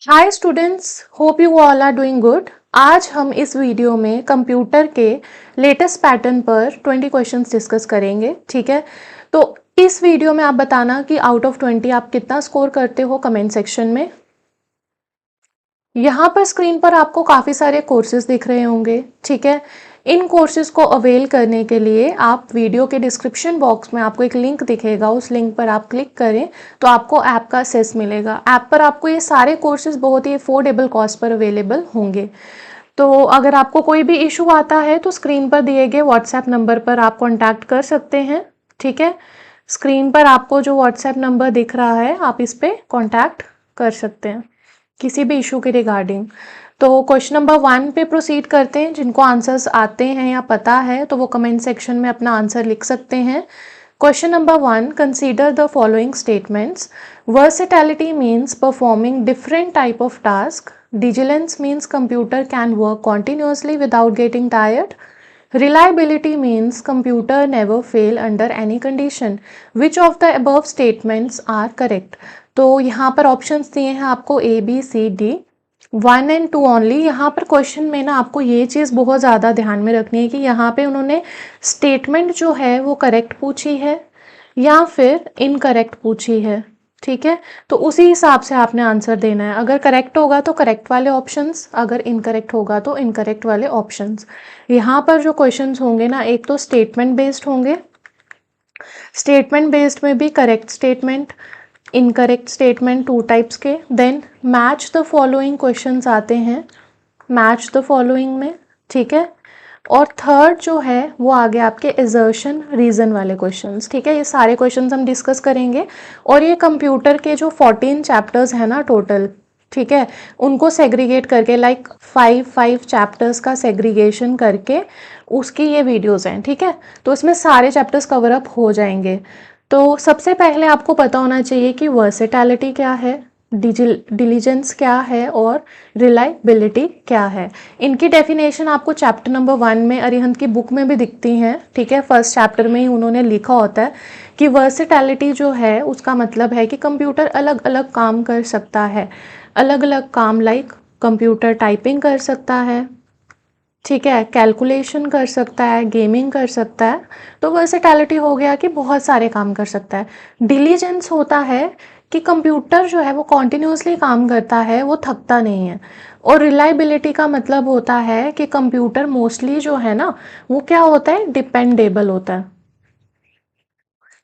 Hi students, hope you all are doing good. आज हम इस वीडियो में कंप्यूटर के लेटेस्ट पैटर्न पर 20 क्वेश्चंस डिस्कस करेंगे। ठीक है, तो इस वीडियो में आप बताना कि आउट ऑफ 20 आप कितना स्कोर करते हो कमेंट सेक्शन में। यहाँ पर स्क्रीन पर आपको काफ़ी सारे कोर्सेज दिख रहे होंगे। ठीक है, इन कोर्सेज को अवेल करने के लिए आप वीडियो के डिस्क्रिप्शन बॉक्स में आपको एक लिंक दिखेगा, उस लिंक पर आप क्लिक करें तो आपको ऐप का एक्सेस मिलेगा। ऐप पर आपको ये सारे कोर्सेज बहुत ही अफोर्डेबल कॉस्ट पर अवेलेबल होंगे। तो अगर आपको कोई भी इशू आता है तो स्क्रीन पर दिए गए व्हाट्सएप नंबर पर आप कॉन्टैक्ट कर सकते हैं। ठीक है, स्क्रीन पर आपको जो व्हाट्सएप नंबर दिख रहा है आप इस पर कॉन्टैक्ट कर सकते हैं किसी भी इशू के रिगार्डिंग। तो क्वेश्चन नंबर 1 पे प्रोसीड करते हैं। जिनको आंसर्स आते हैं या पता है तो वो कमेंट सेक्शन में अपना आंसर लिख सकते हैं। Question number 1, consider the following statements. Versatility means performing different type of task. Diligence means computer can work continuously without getting tired. Reliability means computer never fail under any condition. Which of the above statements are correct? तो यहाँ पर options दिए हैं आपको A, B, C, D, 1 and 2 only. यहाँ पर question में ना आपको ये चीज़ बहुत ज़्यादा ध्यान में रखनी है कि यहाँ पे उन्होंने स्टेटमेंट जो है वो करेक्ट पूछी है या फिर इनकरेक्ट पूछी है। ठीक है, तो उसी हिसाब से आपने आंसर देना है। अगर करेक्ट होगा तो करेक्ट वाले ऑप्शंस, अगर इनकरेक्ट होगा तो इनकरेक्ट वाले ऑप्शंस। यहाँ पर जो क्वेश्चंस होंगे ना, एक तो स्टेटमेंट बेस्ड होंगे। स्टेटमेंट बेस्ड में भी correct statement, incorrect statement, 2 types के। Then match the following questions आते हैं मैच द फॉलोइंग में। ठीक है, और थर्ड जो है वो आगे आपके एजर्शन रीजन वाले क्वेश्चंस। ठीक है, ये सारे क्वेश्चंस हम डिस्कस करेंगे। और ये कंप्यूटर के जो 14 चैप्टर्स हैं ना टोटल, ठीक है, उनको सेग्रीगेट करके लाइक 5 चैप्टर्स का सेग्रीगेशन करके उसकी ये वीडियोस हैं। ठीक है, तो इसमें सारे चैप्टर्स कवर अप हो जाएंगे। तो सबसे पहले आपको पता होना चाहिए कि वर्सेटैलिटी क्या है, डिलीजेंस क्या है और रिलायबिलिटी क्या है। इनकी डेफिनेशन आपको चैप्टर नंबर 1 में अरिहंत की बुक में भी दिखती हैं। ठीक है, फर्स्ट चैप्टर में ही उन्होंने लिखा होता है कि वर्सेटैलिटी जो है उसका मतलब है कि कंप्यूटर अलग अलग काम कर सकता है। अलग अलग काम लाइक कंप्यूटर टाइपिंग कर सकता है, ठीक है, कैलकुलेशन कर सकता है, गेमिंग कर सकता है। तो वर्सेटैलिटी हो गया कि बहुत सारे काम कर सकता है। डिलीजेंस होता है कि कंप्यूटर जो है वो कॉन्टिन्यूसली काम करता है, वो थकता नहीं है। और रिलायबिलिटी का मतलब होता है कि कंप्यूटर मोस्टली जो है ना वो क्या होता है, डिपेंडेबल होता है।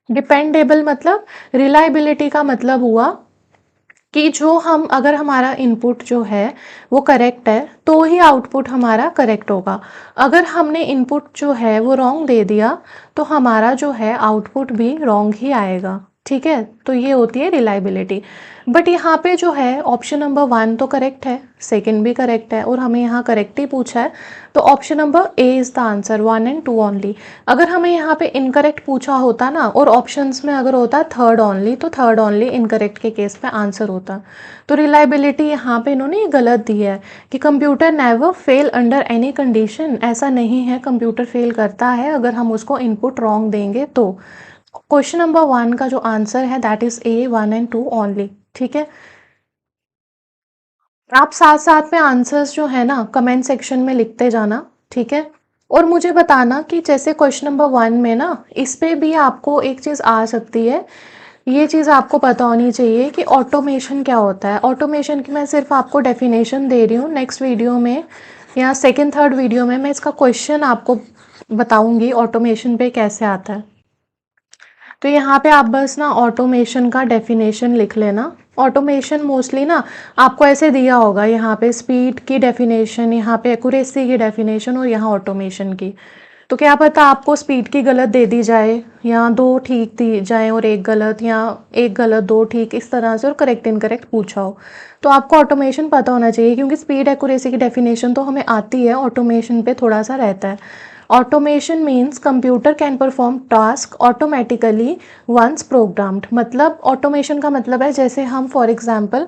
डिपेंडेबल मतलब, रिलायबिलिटी का मतलब हुआ कि जो हम अगर हमारा इनपुट जो है वो करेक्ट है तो ही आउटपुट हमारा करेक्ट होगा। अगर हमने इनपुट जो है वो रॉन्ग दे दिया तो हमारा जो है आउटपुट भी रॉन्ग ही आएगा। ठीक है, तो ये होती है रिलायबिलिटी। बट यहाँ पे जो है ऑप्शन नंबर 1 तो करेक्ट है, सेकंड भी करेक्ट है और हमें यहाँ करेक्ट ही पूछा है। तो option number A is the answer, 1 and 2 only. अगर हमें यहाँ पे इनकरेक्ट पूछा होता ना और ऑप्शंस में अगर होता थर्ड ओनली, तो थर्ड ओनली इनकरेक्ट के केस में आंसर होता। तो रिलायबिलिटी यहाँ पे इन्होंने ये गलत दी है कि computer never fail under any condition. ऐसा नहीं है, कंप्यूटर फेल करता है अगर हम उसको इनपुट रॉन्ग देंगे तो। क्वेश्चन नंबर 1 का जो आंसर है that is a, 1 and 2 only. ठीक है, आप साथ साथ में आंसर्स जो है ना कमेंट सेक्शन में लिखते जाना। ठीक है, और मुझे बताना कि जैसे क्वेश्चन नंबर 1 में ना इस पे भी आपको एक चीज़ आ सकती है। ये चीज़ आपको पता होनी चाहिए कि ऑटोमेशन क्या होता है। ऑटोमेशन की मैं सिर्फ आपको डेफिनेशन दे रही हूँ। नेक्स्ट वीडियो में या सेकेंड थर्ड वीडियो में मैं इसका क्वेश्चन आपको बताऊंगी ऑटोमेशन पे कैसे आता है। तो यहाँ पे आप बस ना ऑटोमेशन का डेफिनेशन लिख लेना। ऑटोमेशन मोस्टली ना आपको ऐसे दिया होगा, यहाँ पे स्पीड की डेफिनेशन, यहाँ पे एक्यूरेसी की डेफिनेशन और यहाँ ऑटोमेशन की। तो क्या पता आपको स्पीड की गलत दे दी जाए या 2 ठीक दी जाए और 1 गलत, या 1 गलत 2 ठीक, इस तरह से, और करेक्ट इनकरेक्ट पूछा हो। तो आपको ऑटोमेशन पता होना चाहिए क्योंकि स्पीड एक्यूरेसी की डेफिनेशन तो हमें आती है, ऑटोमेशन पे थोड़ा सा रहता है। Automation means computer can perform task automatically once programmed. मतलब ऑटोमेशन का मतलब है जैसे हम फॉर एग्जांपल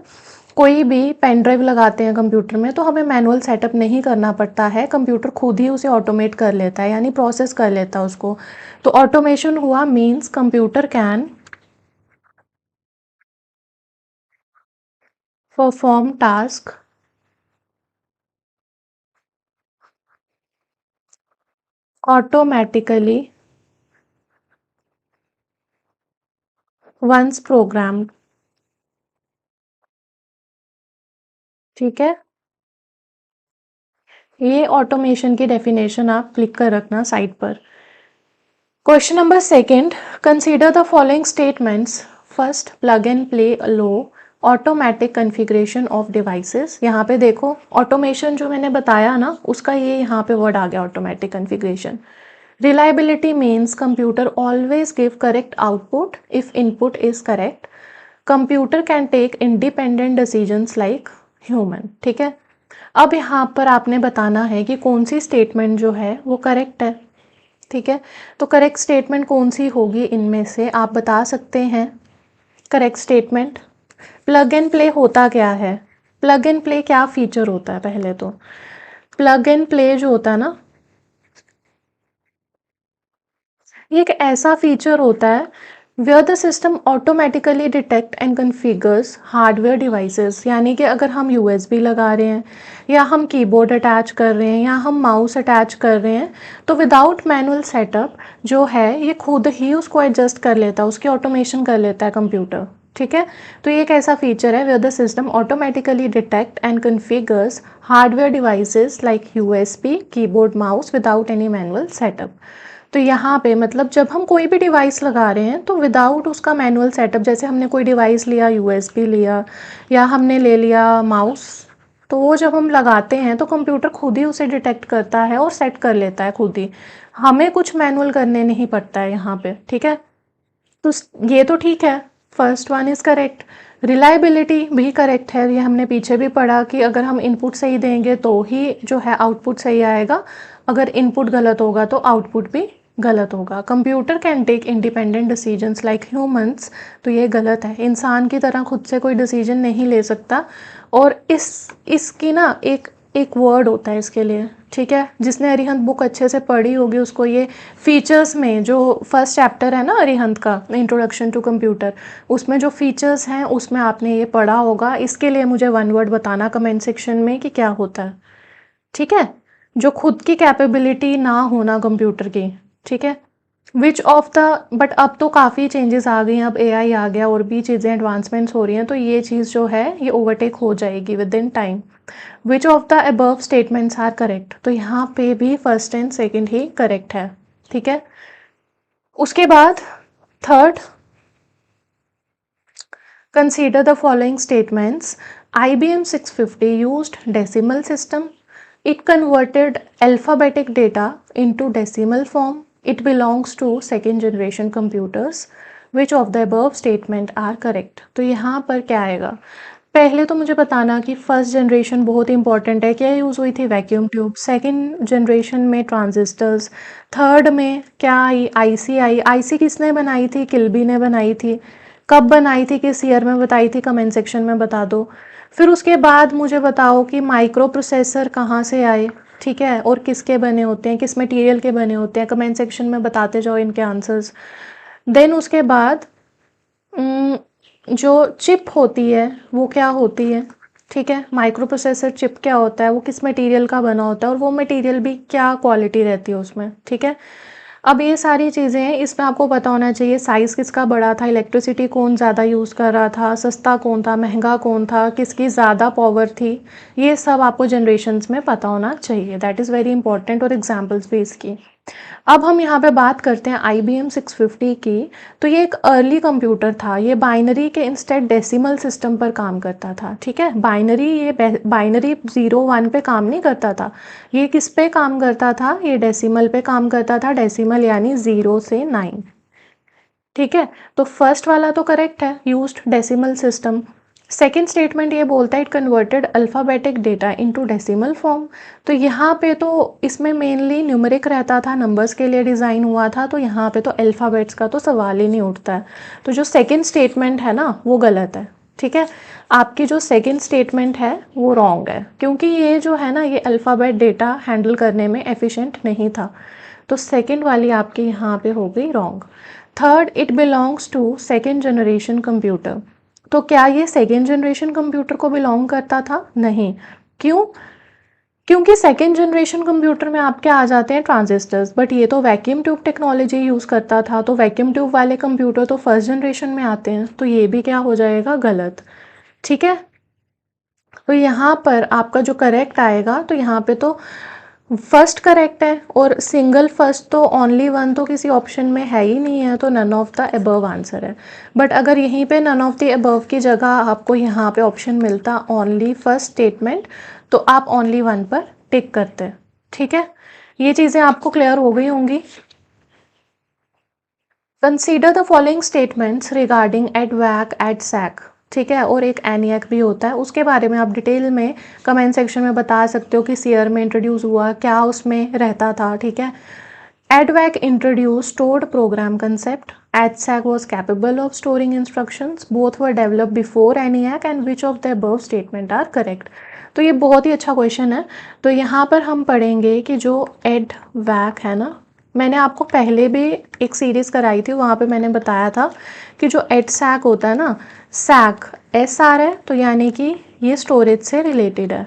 कोई भी पेन ड्राइव लगाते हैं कंप्यूटर में तो हमें मैनुअल सेटअप नहीं करना पड़ता है, कंप्यूटर खुद ही उसे ऑटोमेट कर लेता है, यानी प्रोसेस कर लेता है उसको। तो ऑटोमेशन हुआ means computer can perform task automatically once programmed. ठीक है, ये ऑटोमेशन की डेफिनेशन आप क्लिक कर रखना साइड पर। Question number second, consider the following statements. First, plug and play low automatic configuration of devices. यहाँ पे देखो ऑटोमेशन जो मैंने बताया ना, उसका ये यहाँ पे वर्ड आ गया, automatic configuration. Reliability means computer always give correct output if input is correct. Computer can take independent decisions like human. ठीक है, अब यहाँ पर आपने बताना है कि कौन सी स्टेटमेंट जो है वो करेक्ट है। ठीक है, तो करेक्ट स्टेटमेंट कौन सी होगी इनमें से, आप बता सकते हैं। Correct statement, plug and play होता क्या है, प्लग एंड प्ले क्या फीचर होता है। पहले तो प्लग एंड प्ले जो होता है ना, ये एक ऐसा फीचर होता है where the system automatically detect and configures hardware devices. यानी कि अगर हम यूएसबी लगा रहे हैं, या हम कीबोर्ड अटैच कर रहे हैं, या हम माउस अटैच कर रहे हैं, तो विदाउट मैनुअल सेटअप जो है ये खुद ही उसको एडजस्ट कर लेता है, उसकी ऑटोमेशन कर लेता है कंप्यूटर। ठीक है, तो ये एक ऐसा फीचर है where the system automatically detect and configures hardware devices like USB, keyboard, mouse without any manual setup. तो यहाँ पे मतलब जब हम कोई भी डिवाइस लगा रहे हैं तो विदाउट उसका मैनुअल सेटअप, जैसे हमने कोई डिवाइस लिया, यूएसबी लिया, या हमने ले लिया माउस, तो वो जब हम लगाते हैं तो कंप्यूटर खुद ही उसे डिटेक्ट करता है और सेट कर लेता है खुद ही, हमें कुछ मैनुअल करने नहीं पड़ता है यहाँ पे। ठीक है, तो ये तो ठीक है, first one is correct. Reliability भी करेक्ट है, ये हमने पीछे भी पढ़ा कि अगर हम इनपुट सही देंगे तो ही जो है आउटपुट सही आएगा, अगर इनपुट गलत होगा तो आउटपुट भी गलत होगा। Computer can take independent decisions like humans, तो ये गलत है, इंसान की तरह खुद से कोई डिसीजन नहीं ले सकता। और इसकी ना एक वर्ड होता है इसके लिए। ठीक है, जिसने अरिहंत बुक अच्छे से पढ़ी होगी उसको ये फीचर्स में, जो फर्स्ट चैप्टर है ना अरिहंत का, इंट्रोडक्शन टू कंप्यूटर, उसमें जो फीचर्स हैं उसमें आपने ये पढ़ा होगा। इसके लिए मुझे वन वर्ड बताना कमेंट सेक्शन में कि क्या होता है। ठीक है, जो खुद की कैपेबिलिटी ना होना कंप्यूटर की। ठीक है, विच ऑफ द, बट अब तो काफ़ी चेंजेस आ गई हैं, अब एआई आ गया और भी चीज़ें एडवांसमेंट्स हो रही हैं, तो ये चीज़ जो है ये ओवरटेक हो जाएगी within time. Which of the above statements are correct, तो यहाँ पे भी फर्स्ट एंड सेकंड ही करेक्ट है। ठीक है, उसके बाद third, consider the following statements. IBM 650 used decimal system. It converted alphabetic data into decimal form. It belongs to second generation computers. Which of the above statement are correct? तो यहाँ पर क्या आएगा, पहले तो मुझे बताना कि फर्स्ट जनरेशन बहुत इंपॉर्टेंट है, क्या यूज़ हुई थी, वैक्यूम ट्यूब। सेकंड जनरेशन में ट्रांजिस्टर्स। थर्ड में क्या आई, आईसी आई। आईसी किसने बनाई थी, किल्बी ने बनाई थी। कब बनाई थी, किस ईयर में बताई थी, कमेंट सेक्शन में बता दो। फिर उसके बाद मुझे बताओ कि माइक्रो प्रोसेसर कहाँ से आए, ठीक है, और किसके बने होते हैं, किस मटेरियल के बने होते हैं, कमेंट सेक्शन में बताते जाओ इनके आंसर्स। देन उसके बाद जो चिप होती है वो क्या होती है, ठीक है, माइक्रो प्रोसेसर चिप क्या होता है, वो किस मटेरियल का बना होता है, और वो मटेरियल भी क्या क्वालिटी रहती है उसमें। ठीक है, अब ये सारी चीज़ें हैं, इसमें आपको पता होना चाहिए साइज़ किसका बड़ा था, इलेक्ट्रिसिटी कौन ज़्यादा यूज़ कर रहा था, सस्ता कौन था, महंगा कौन था, किसकी ज़्यादा पावर थी, ये सब आपको जनरेशन्स में पता होना चाहिए। दैट इज़ वेरी इंपॉर्टेंट, और एग्जाम्पल्स भी इसकी। अब हम यहाँ पे बात करते हैं IBM 650 की। तो ये एक अर्ली कंप्यूटर था, ये बाइनरी के इंस्टेड डेसिमल सिस्टम पर काम करता था। ठीक है, ये बाइनरी 0 1 पे काम नहीं करता था, ये किस पे काम करता था, ये डेसिमल पे काम करता था, डेसिमल यानी 0 से 9। ठीक है, तो फर्स्ट वाला तो करेक्ट है, used decimal system. Second statement ये बोलता है it converted alphabetic data into decimal form. तो यहाँ पे तो इसमें मेनली न्यूमेरिक रहता था, नंबर्स के लिए डिज़ाइन हुआ था, तो यहाँ पे तो अल्फ़ाबेट्स का तो सवाल ही नहीं उठता है। तो जो सेकेंड स्टेटमेंट है ना वो गलत है। ठीक है, आपकी जो सेकेंड स्टेटमेंट है वो रॉन्ग है, क्योंकि ये जो है ना ये अल्फ़ाबेट डेटा हैंडल करने में एफिशिएंट नहीं था, तो सेकेंड वाली आपकी यहाँ पे हो गई wrong. Third, it belongs to second generation computer. तो क्या ये सेकेंड जनरेशन कंप्यूटर को बिलोंग करता था? नहीं। क्यों? क्योंकि सेकेंड जनरेशन कंप्यूटर में आपके आ जाते हैं ट्रांजिस्टर्स, बट ये तो वैक्यूम ट्यूब टेक्नोलॉजी यूज़ करता था, तो वैक्यूम ट्यूब वाले कंप्यूटर तो फर्स्ट जनरेशन में आते हैं, तो ये भी क्या हो जाएगा? गलत। ठीक है, तो यहाँ पर आपका जो करेक्ट आएगा, तो यहाँ पे तो फर्स्ट करेक्ट है, और सिंगल फर्स्ट तो ओनली वन तो किसी ऑप्शन में है ही नहीं है, तो none of the above answer है। बट अगर यहीं पे नन ऑफ द अबव की जगह आपको यहाँ पे ऑप्शन मिलता ओनली फर्स्ट स्टेटमेंट, तो आप ओनली वन पर टिक करते। ठीक है, ये चीज़ें आपको क्लियर हो गई होंगी। Consider the following statements regarding EDVAC EDSAC. ठीक है, और एक एनियक भी होता है, उसके बारे में आप डिटेल में कमेंट सेक्शन में बता सकते हो कि सीयर में इंट्रोड्यूस हुआ, क्या उसमें रहता था। ठीक है, EDVAC introduced stored program concept. EDSAC was capable of storing instructions. Both were developed before ENIAC and which of the above statement are correct? तो ये बहुत ही अच्छा क्वेश्चन है। तो यहाँ पर हम पढ़ेंगे कि जो EDVAC है ना, मैंने आपको पहले भी एक सीरीज़ कराई थी, वहाँ पे मैंने बताया था कि जो EDSAC होता है ना, सैक SR है, तो यानी कि ये स्टोरेज से रिलेटेड है।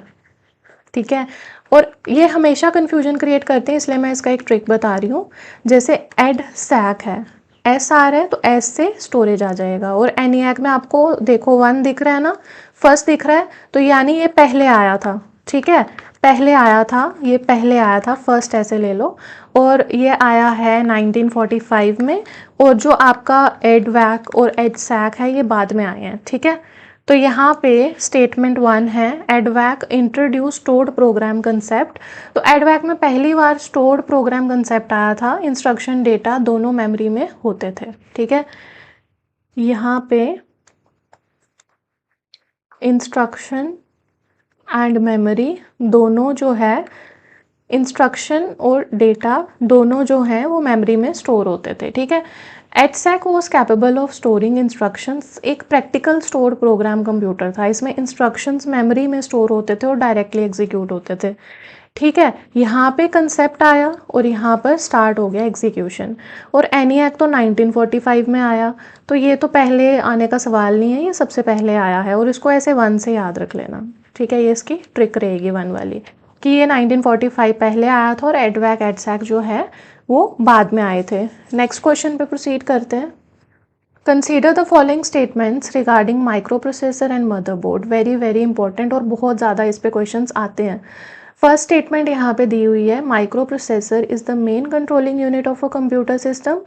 ठीक है, और ये हमेशा कन्फ्यूजन क्रिएट करते हैं, इसलिए मैं इसका एक ट्रिक बता रही हूँ। जैसे एड सैक है, SR है, तो S से स्टोरेज आ जाएगा, और एनियाक में आपको देखो 1 दिख रहा है ना, फर्स्ट दिख रहा है, तो यानी ये पहले आया था। ठीक है, पहले आया था, ये पहले आया था, फर्स्ट ऐसे ले लो, और ये आया है 1945 में, और जो आपका एडवैक और एड सैक है ये बाद में आए हैं। ठीक है, तो यहाँ पे स्टेटमेंट 1 है, एडवैक इंट्रोड्यूस स्टोर्ड प्रोग्राम कंसेप्ट। तो एडवैक में पहली बार स्टोर्ड प्रोग्राम कंसेप्ट आया था, इंस्ट्रक्शन डेटा दोनों मेमोरी में होते थे। ठीक है, यहाँ पे इंस्ट्रक्शन एंड मेमोरी दोनों जो है, इंस्ट्रक्शन और डेटा दोनों जो हैं वो मेमोरी में स्टोर होते थे। ठीक है, EDSAC was capable of storing instructions, एक प्रैक्टिकल स्टोर्ड प्रोग्राम कंप्यूटर था, इसमें इंस्ट्रक्शंस मेमोरी में स्टोर होते थे और डायरेक्टली एग्जीक्यूट होते थे। ठीक है, यहाँ पे कंसेप्ट आया और यहाँ पर स्टार्ट हो गया एग्जीक्यूशन। और ENIAC तो 1945 में आया, तो ये तो पहले आने का सवाल नहीं है, ये सबसे पहले आया है, और इसको ऐसे 1 से याद रख लेना। ठीक है, ये इसकी ट्रिक रहेगी 1 वाली, कि ये 1945 पहले आया था और एडवैक एडसैक जो है वो बाद में आए थे। नेक्स्ट क्वेश्चन पे प्रोसीड करते हैं। Consider the following statements regarding micro processor and motherboard. Very very important, और बहुत ज़्यादा इस पे क्वेश्चंस आते हैं। फर्स्ट स्टेटमेंट यहाँ पे दी हुई है, micro processor is the main controlling unit of a computer system.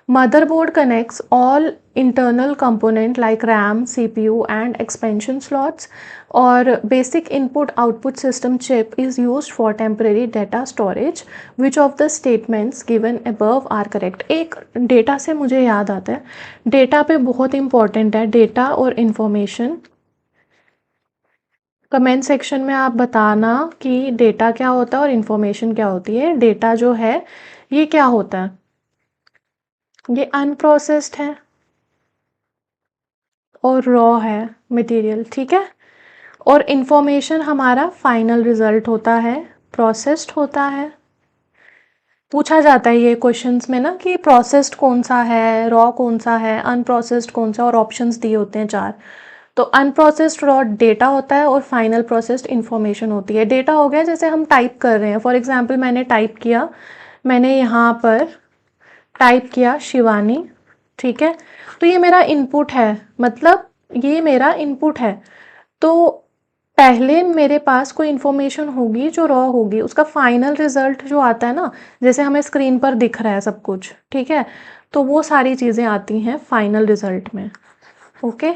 Motherboard connects all internal component like RAM, CPU and expansion slots, और basic input output system chip is used for temporary data storage. Which of the statements given above are correct? एक data से मुझे याद आता है, data पे बहुत important है, डेटा और इंफॉर्मेशन। कमेंट सेक्शन में आप बताना कि डेटा क्या होता है और इंफॉर्मेशन क्या होती है। डेटा जो है ये क्या होता है? ये अनप्रोसेस्ड है और रॉ है मटेरियल। ठीक है, और इंफॉर्मेशन हमारा फाइनल रिजल्ट होता है, प्रोसेस्ड होता है। पूछा जाता है ये क्वेश्चंस में ना कि प्रोसेस्ड कौन सा है, रॉ कौन सा है, अनप्रोसेस्ड कौन सा, और ऑप्शंस दिए होते हैं 4। तो अनप्रोसेस्ड रॉ डेटा होता है और फाइनल प्रोसेस्ड इंफॉर्मेशन होती है। डेटा हो गया जैसे हम टाइप कर रहे हैं, फॉर एग्जांपल मैंने टाइप किया, मैंने यहाँ पर टाइप किया शिवानी। ठीक है, तो ये मेरा इनपुट है, मतलब ये मेरा इनपुट है। तो पहले मेरे पास कोई इन्फॉर्मेशन होगी जो रॉ होगी, उसका फाइनल रिजल्ट जो आता है ना, जैसे हमें स्क्रीन पर दिख रहा है सब कुछ। ठीक है, तो वो सारी चीज़ें आती हैं फाइनल रिजल्ट में। ओके,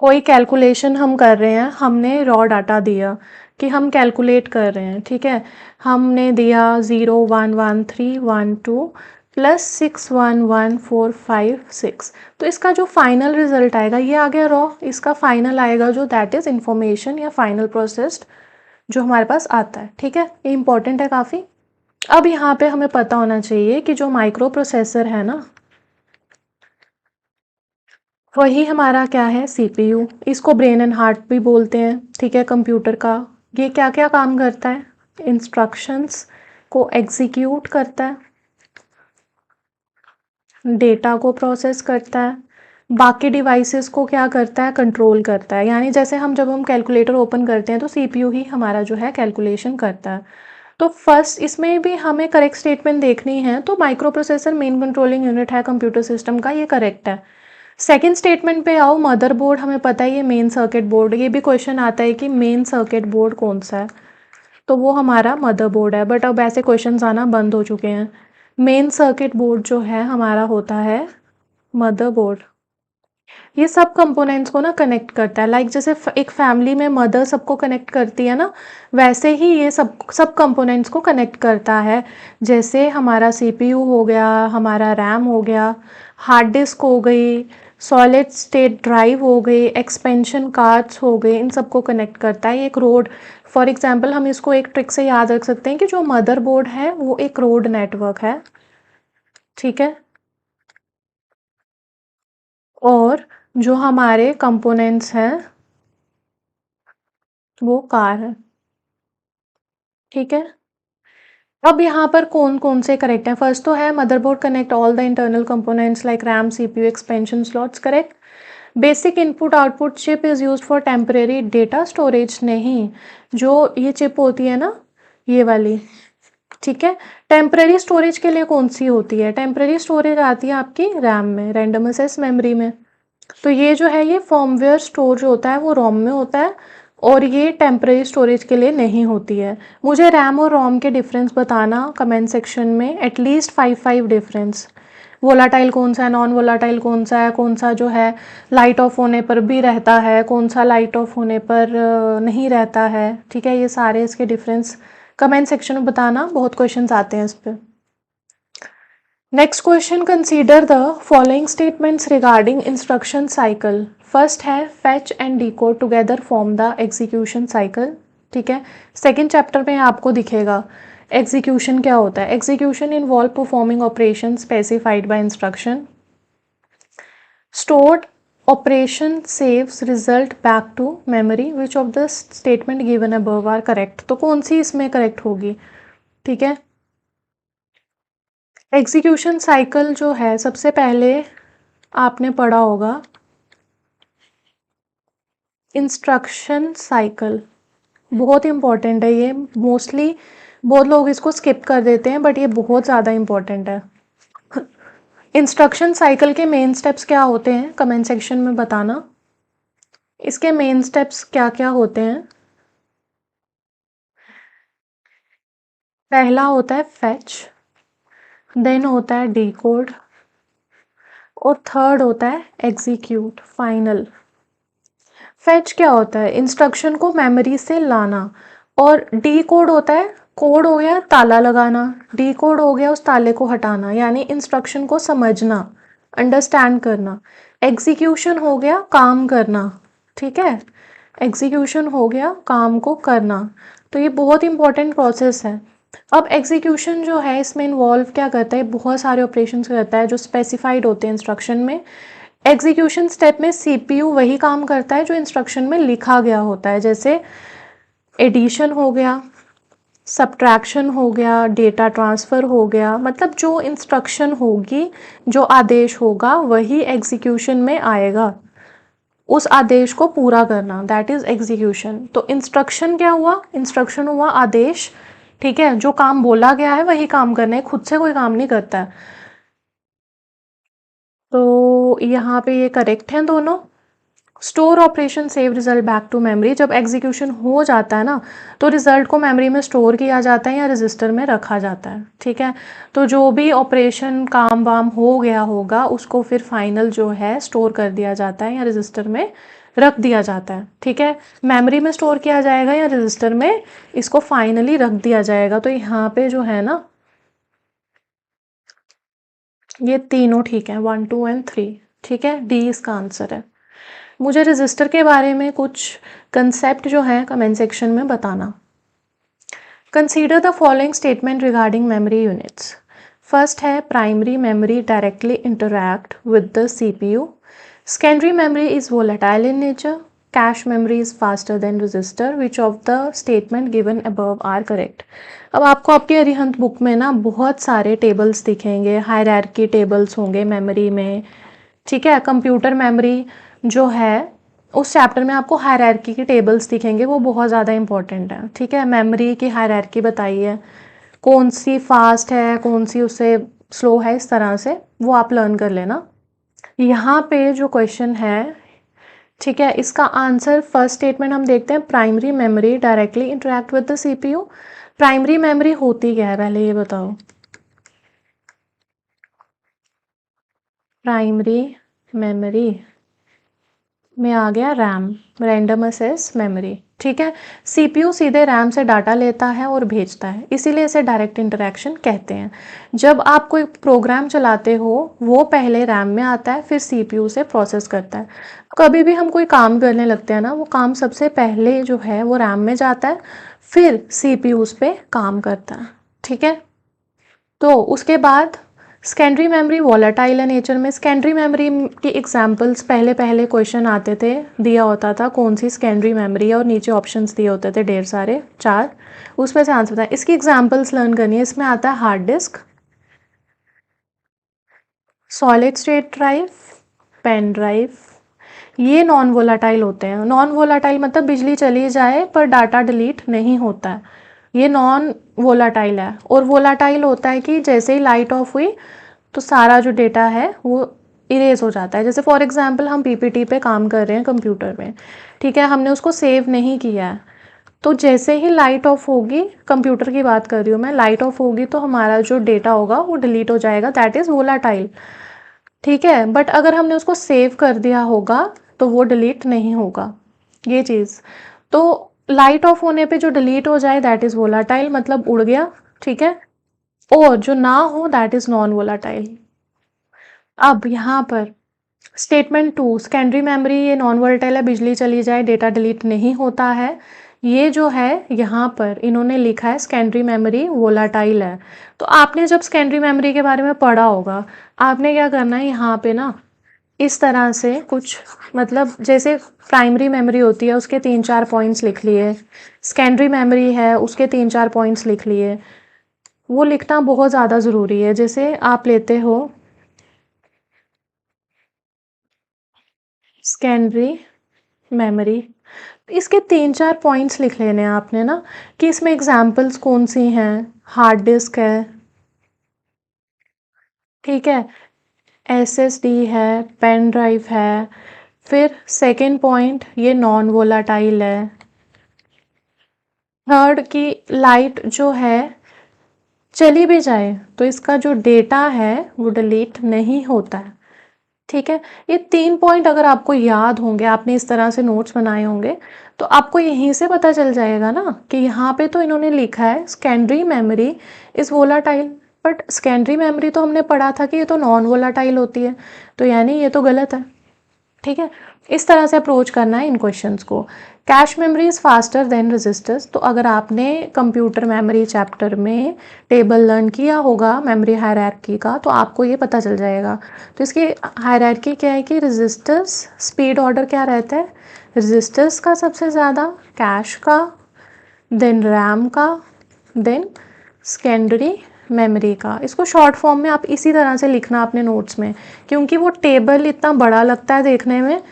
कोई कैलकुलेशन हम कर रहे हैं, हमने रॉ डाटा दिया कि हम कैलकुलेट कर रहे हैं। ठीक है, हमने दिया 0 1 1 3 1 2 प्लस 6 1 1 4 5 6, तो इसका जो फाइनल रिजल्ट आएगा ये आ गया रॉ, इसका फाइनल आएगा जो दैट इज़ इंफॉर्मेशन या फाइनल प्रोसेस्ड जो हमारे पास आता है। ठीक है, ये इंपॉर्टेंट है काफ़ी। अब यहाँ पे हमें पता होना चाहिए कि जो माइक्रो प्रोसेसर है ना, वही हमारा क्या है, CPU। इसको ब्रेन एंड हार्ट भी बोलते हैं। ठीक है, कंप्यूटर का ये क्या क्या काम करता है, इंस्ट्रक्शंस को एग्जीक्यूट करता है, डेटा को प्रोसेस करता है, बाकी डिवाइसेस को क्या करता है, कंट्रोल करता है। यानी जैसे जब हम कैलकुलेटर ओपन करते हैं तो सीपीयू ही हमारा जो है कैलकुलेशन करता है। तो फर्स्ट इसमें भी हमें करेक्ट स्टेटमेंट देखनी है, तो micro processor main controlling unit है कंप्यूटर सिस्टम का, ये करेक्ट है। सेकेंड स्टेटमेंट पे आओ, मदरबोर्ड हमें पता है ये मेन सर्किट बोर्ड, ये भी क्वेश्चन आता है कि मेन सर्किट बोर्ड कौन सा है, तो वो हमारा मदरबोर्ड है। बट अब ऐसे क्वेश्चंस आना बंद हो चुके हैं। मेन सर्किट बोर्ड जो है हमारा होता है मदरबोर्ड। ये सब कंपोनेंट्स को ना कनेक्ट करता है। लाइक जैसे एक फैमिली में मदर सबको कनेक्ट करती है ना, वैसे ही ये सब कंपोनेंट्स को कनेक्ट करता है। जैसे हमारा सीपीयू हो गया, हमारा रैम हो गया, हार्ड डिस्क हो गई, सॉलिड स्टेट ड्राइव हो गई, एक्सपेंशन कार्ड्स हो गए, इन सबको कनेक्ट करता है एक रोड। फॉर एग्जांपल हम इसको एक ट्रिक से याद रख सकते हैं कि जो मदरबोर्ड है वो एक रोड नेटवर्क है, ठीक है। और जो हमारे कंपोनेंट्स हैं वो कार है, ठीक है। अब यहाँ पर कौन कौन से करेक्ट हैं? फर्स्ट तो है motherboard connect all the internal components like RAM, CPU, expansion slots, correct. Basic input output chip is used for temporary data storage, नहीं, जो ये चिप होती है ना, ये वाली, ठीक है। टेम्परेरी स्टोरेज के लिए कौन सी होती है? टेम्परेरी स्टोरेज आती है आपकी रैम में, रैंडम एक्सेस मेमोरी में। तो ये जो है ये फर्मवेयर स्टोर जो होता है वो रोम में होता है, और ये टेम्परेरी स्टोरेज के लिए नहीं होती है। मुझे रैम और रोम के डिफरेंस बताना कमेंट सेक्शन में, एटलीस्ट 5 डिफरेंस। वोलाटाइल कौन सा है, नॉन वोलाटाइल कौन सा जो है लाइट ऑफ होने पर भी रहता है, कौन सा लाइट ऑफ होने पर नहीं रहता है, ठीक है। ये सारे इसके डिफरेंस कमेंट सेक्शन में बताना, बहुत क्वेश्चंस आते हैं इस पर। Next question, consider the following statements regarding instruction cycle. First है fetch and decode together form the execution cycle, ठीक है। सेकेंड चैप्टर में आपको दिखेगा एग्जीक्यूशन क्या होता है। Execution involve performing operation specified by instruction. Stored operation saves result back to memory, which of the statement given above are correct. तो कौन सी इसमें करेक्ट होगी, ठीक है। एग्जीक्यूशन साइकिल जो है सबसे पहले आपने पढ़ा होगा इंस्ट्रक्शन साइकिल, बहुत इंपॉर्टेंट है ये। मोस्टली बहुत लोग इसको स्किप कर देते हैं, बट ये बहुत ज़्यादा इंपॉर्टेंट है। इंस्ट्रक्शन साइकिल के मेन स्टेप्स क्या होते हैं कमेंट सेक्शन में बताना। इसके मेन स्टेप्स क्या क्या होते हैं? पहला होता है फैच, देन होता है डिकोड, और थर्ड होता है एग्जीक्यूट, फाइनल। फैच क्या होता है? इंस्ट्रक्शन को मेमोरी से लाना। और डी कोड होता है, कोड हो गया ताला लगाना, डी कोड हो गया उस ताले को हटाना, यानी इंस्ट्रक्शन को समझना, अंडरस्टैंड करना। एग्जीक्यूशन हो गया काम करना, ठीक है। एग्जीक्यूशन हो गया काम को करना। तो ये बहुत इंपॉर्टेंट प्रोसेस है। अब एग्जीक्यूशन जो है इसमें इन्वॉल्व क्या करता है, बहुत सारे ऑपरेशंस करता है जो स्पेसिफाइड होते हैं इंस्ट्रक्शन में। एग्जीक्यूशन स्टेप में सीपीयू वही काम करता है जो इंस्ट्रक्शन में लिखा गया होता है, जैसे एडिशन हो गया, सब्ट्रैक्शन हो गया, डेटा ट्रांसफ़र हो गया। मतलब जो इंस्ट्रक्शन होगी, जो आदेश होगा वही एग्जीक्यूशन में आएगा, उस आदेश को पूरा करना, दैट इज़ एग्जीक्यूशन। तो इंस्ट्रक्शन क्या हुआ? इंस्ट्रक्शन हुआ आदेश, ठीक है। जो काम बोला गया है वही काम करना है, खुद से कोई काम नहीं करता है। तो यहाँ पे ये करेक्ट हैं दोनों। Store operation save result back to memory, जब एग्जीक्यूशन हो जाता है ना तो रिजल्ट को मेमोरी में स्टोर किया जाता है या रजिस्टर में रखा जाता है, ठीक है। तो जो भी ऑपरेशन काम वाम हो गया होगा उसको फिर फाइनल जो है स्टोर कर दिया जाता है या रजिस्टर में रख दिया जाता है, ठीक है। मेमोरी में स्टोर किया जाएगा या रजिस्टर में इसको फाइनली रख दिया जाएगा। तो यहाँ पे जो है ना ये तीनों ठीक है, 1 2 एंड 3, ठीक है। डी इसका आंसर है। मुझे रजिस्टर के बारे में कुछ कंसेप्ट जो है कमेंट सेक्शन में बताना। Consider the following statement regarding memory units. First है primary memory directly interact with the CPU, secondary memory is volatile in nature, cache memory is faster than register, which of the statement given above are correct. अब आपको आपकी Arihant book में ना बहुत सारे tables दिखेंगे, hierarchy tables होंगे memory में, ठीक है। कंप्यूटर मेमोरी जो है उस चैप्टर में आपको हायरार्की की टेबल्स दिखेंगे, वो बहुत ज़्यादा इंपॉर्टेंट है। ठीक है, मेमोरी की हायरार्की बताई है, कौन सी फास्ट है कौन सी उससे स्लो है, इस तरह से वो आप लर्न कर लेना। यहाँ पे जो क्वेश्चन है, ठीक है, इसका आंसर फर्स्ट स्टेटमेंट हम देखते हैं, primary memory directly interact with the CPU. Primary memory होती क्या है पहले ये बताओ। प्राइमरी मेमोरी में आ गया रैम, रैंडम एक्सेस मेमोरी। ठीक है, सीपीयू सीधे रैम से डाटा लेता है और भेजता है, इसीलिए इसे डायरेक्ट इंटरेक्शन कहते हैं। जब आप कोई प्रोग्राम चलाते हो वो पहले रैम में आता है, फिर सीपीयू से प्रोसेस करता है। कभी भी हम कोई काम करने लगते हैं ना, वो काम सबसे पहले जो है वो रैम में जाता है, फिर सीपीयू उस पर काम करता है। ठीक है, तो उसके बाद सेकेंडरी मेमोरी वॉलेटाइल है नेचर में। सेकेंडरी मेमोरी की एग्जांपल्स पहले पहले क्वेश्चन आते थे, दिया होता था कौन सी सेकेंडरी मेमोरी है और नीचे ऑप्शंस दिए होते थे ढेर सारे, 4, उसमें से आंसर था। इसकी एग्जांपल्स लर्न करनी है। इसमें आता है hard disk, solid state drive, pen drive. ये नॉन वोलाटाइल होते हैं। नॉन वोलाटाइल मतलब बिजली चली जाए पर डाटा डिलीट नहीं होता है, ये नॉन वोलाटाइल है। और वोलाटाइल होता है कि जैसे ही लाइट ऑफ हुई तो सारा जो डेटा है वो इरेज हो जाता है। जैसे फॉर एग्जांपल हम पीपीटी पे काम कर रहे हैं कंप्यूटर में, ठीक है, हमने उसको सेव नहीं किया है, तो जैसे ही लाइट ऑफ होगी, कंप्यूटर की बात कर रही हूँ मैं, लाइट ऑफ होगी तो हमारा जो डेटा होगा वो डिलीट हो जाएगा, दैट इज़ वोलाटाइल। ठीक है, बट अगर हमने उसको सेव कर दिया होगा तो वो डिलीट नहीं होगा, ये चीज़। तो लाइट ऑफ होने पे जो डिलीट हो जाए दैट इज़ वोलाटाइल, मतलब उड़ गया। ठीक है, और जो ना हो दैट इज़ नॉन वोलाटाइल। अब यहाँ पर स्टेटमेंट 2, सेकेंडरी मेमोरी ये नॉन वोलेटाइल है, बिजली चली जाए डेटा डिलीट नहीं होता है। ये जो है यहाँ पर इन्होंने लिखा है सेकेंडरी मेमोरी वोलाटाइल है। तो आपने जब सेकेंडरी मेमोरी के बारे में पढ़ा होगा, आपने क्या करना है यहाँ पे ना, इस तरह से कुछ, मतलब जैसे प्राइमरी मेमोरी होती है उसके 3-4 पॉइंट्स लिख लिए, सेकेंडरी मेमोरी है उसके 3-4 पॉइंट्स लिख लिए, वो लिखना बहुत ज़्यादा ज़रूरी है। जैसे आप लेते हो सेकेंडरी मेमोरी, इसके 3-4 पॉइंट्स लिख लेने हैं आपने ना, कि इसमें एग्जाम्पल्स कौन सी हैं। हार्ड डिस्क है, ठीक है, एसएसडी है, पेन ड्राइव है। फिर सेकंड पॉइंट ये नॉन वोलाटाइल है। थर्ड की लाइट जो है चली भी जाए तो इसका जो डेटा है वो डिलीट नहीं होता है। ठीक है, ये 3 पॉइंट अगर आपको याद होंगे, आपने इस तरह से नोट्स बनाए होंगे, तो आपको यहीं से पता चल जाएगा ना कि यहाँ पे तो इन्होंने लिखा है secondary memory is volatile, but secondary memory तो हमने पढ़ा था कि ये तो नॉन वोलाटाइल होती है, तो यानी ये तो गलत है। ठीक है, इस तरह से अप्रोच करना है इन क्वेश्चंस को। Cache memory is faster than registers, तो अगर आपने कंप्यूटर मेमोरी चैप्टर में टेबल लर्न किया होगा मेमोरी हायरार्की का, तो आपको ये पता चल जाएगा। तो इसकी हायरार्की क्या है कि रजिस्टर्स स्पीड ऑर्डर क्या रहता है, रजिस्टर्स का सबसे ज़्यादा, कैश का, देन रैम का, देन सेकेंडरी मेमोरी का। इसको शॉर्ट फॉर्म में आप इसी तरह से लिखना अपने नोट्स में, क्योंकि वो टेबल इतना बड़ा लगता है देखने में,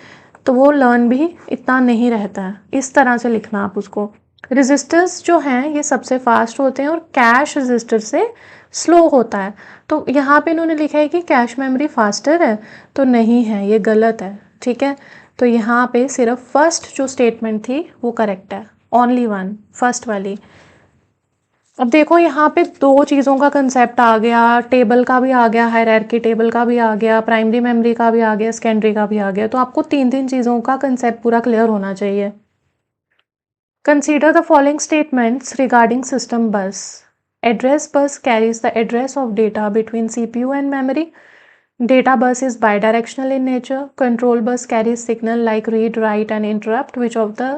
तो वो लर्न भी इतना नहीं रहता है। इस तरह से लिखना आप उसको। रजिस्टर्स जो हैं ये सबसे फास्ट होते हैं और कैश रजिस्टर से स्लो होता है। तो यहाँ पे इन्होंने लिखा है कि कैश मेमोरी फास्टर है, तो नहीं है, ये गलत है। ठीक है, तो यहाँ पे सिर्फ फर्स्ट जो स्टेटमेंट थी वो करेक्ट है, ओनली वन, फर्स्ट वाली। अब देखो यहाँ पे 2 चीज़ों का कंसेप्ट आ गया, टेबल का भी आ गया, हायरार्की टेबल का भी आ गया, प्राइमरी मेमोरी का भी आ गया, सेकेंडरी का भी आ गया, तो आपको 3-3 चीज़ों का कंसेप्ट पूरा क्लियर होना चाहिए। Consider the following statements regarding system bus. Address bus carries the address of data between CPU and memory. Data bus is bidirectional in nature. Control bus carries signal like read, write and interrupt. Which of the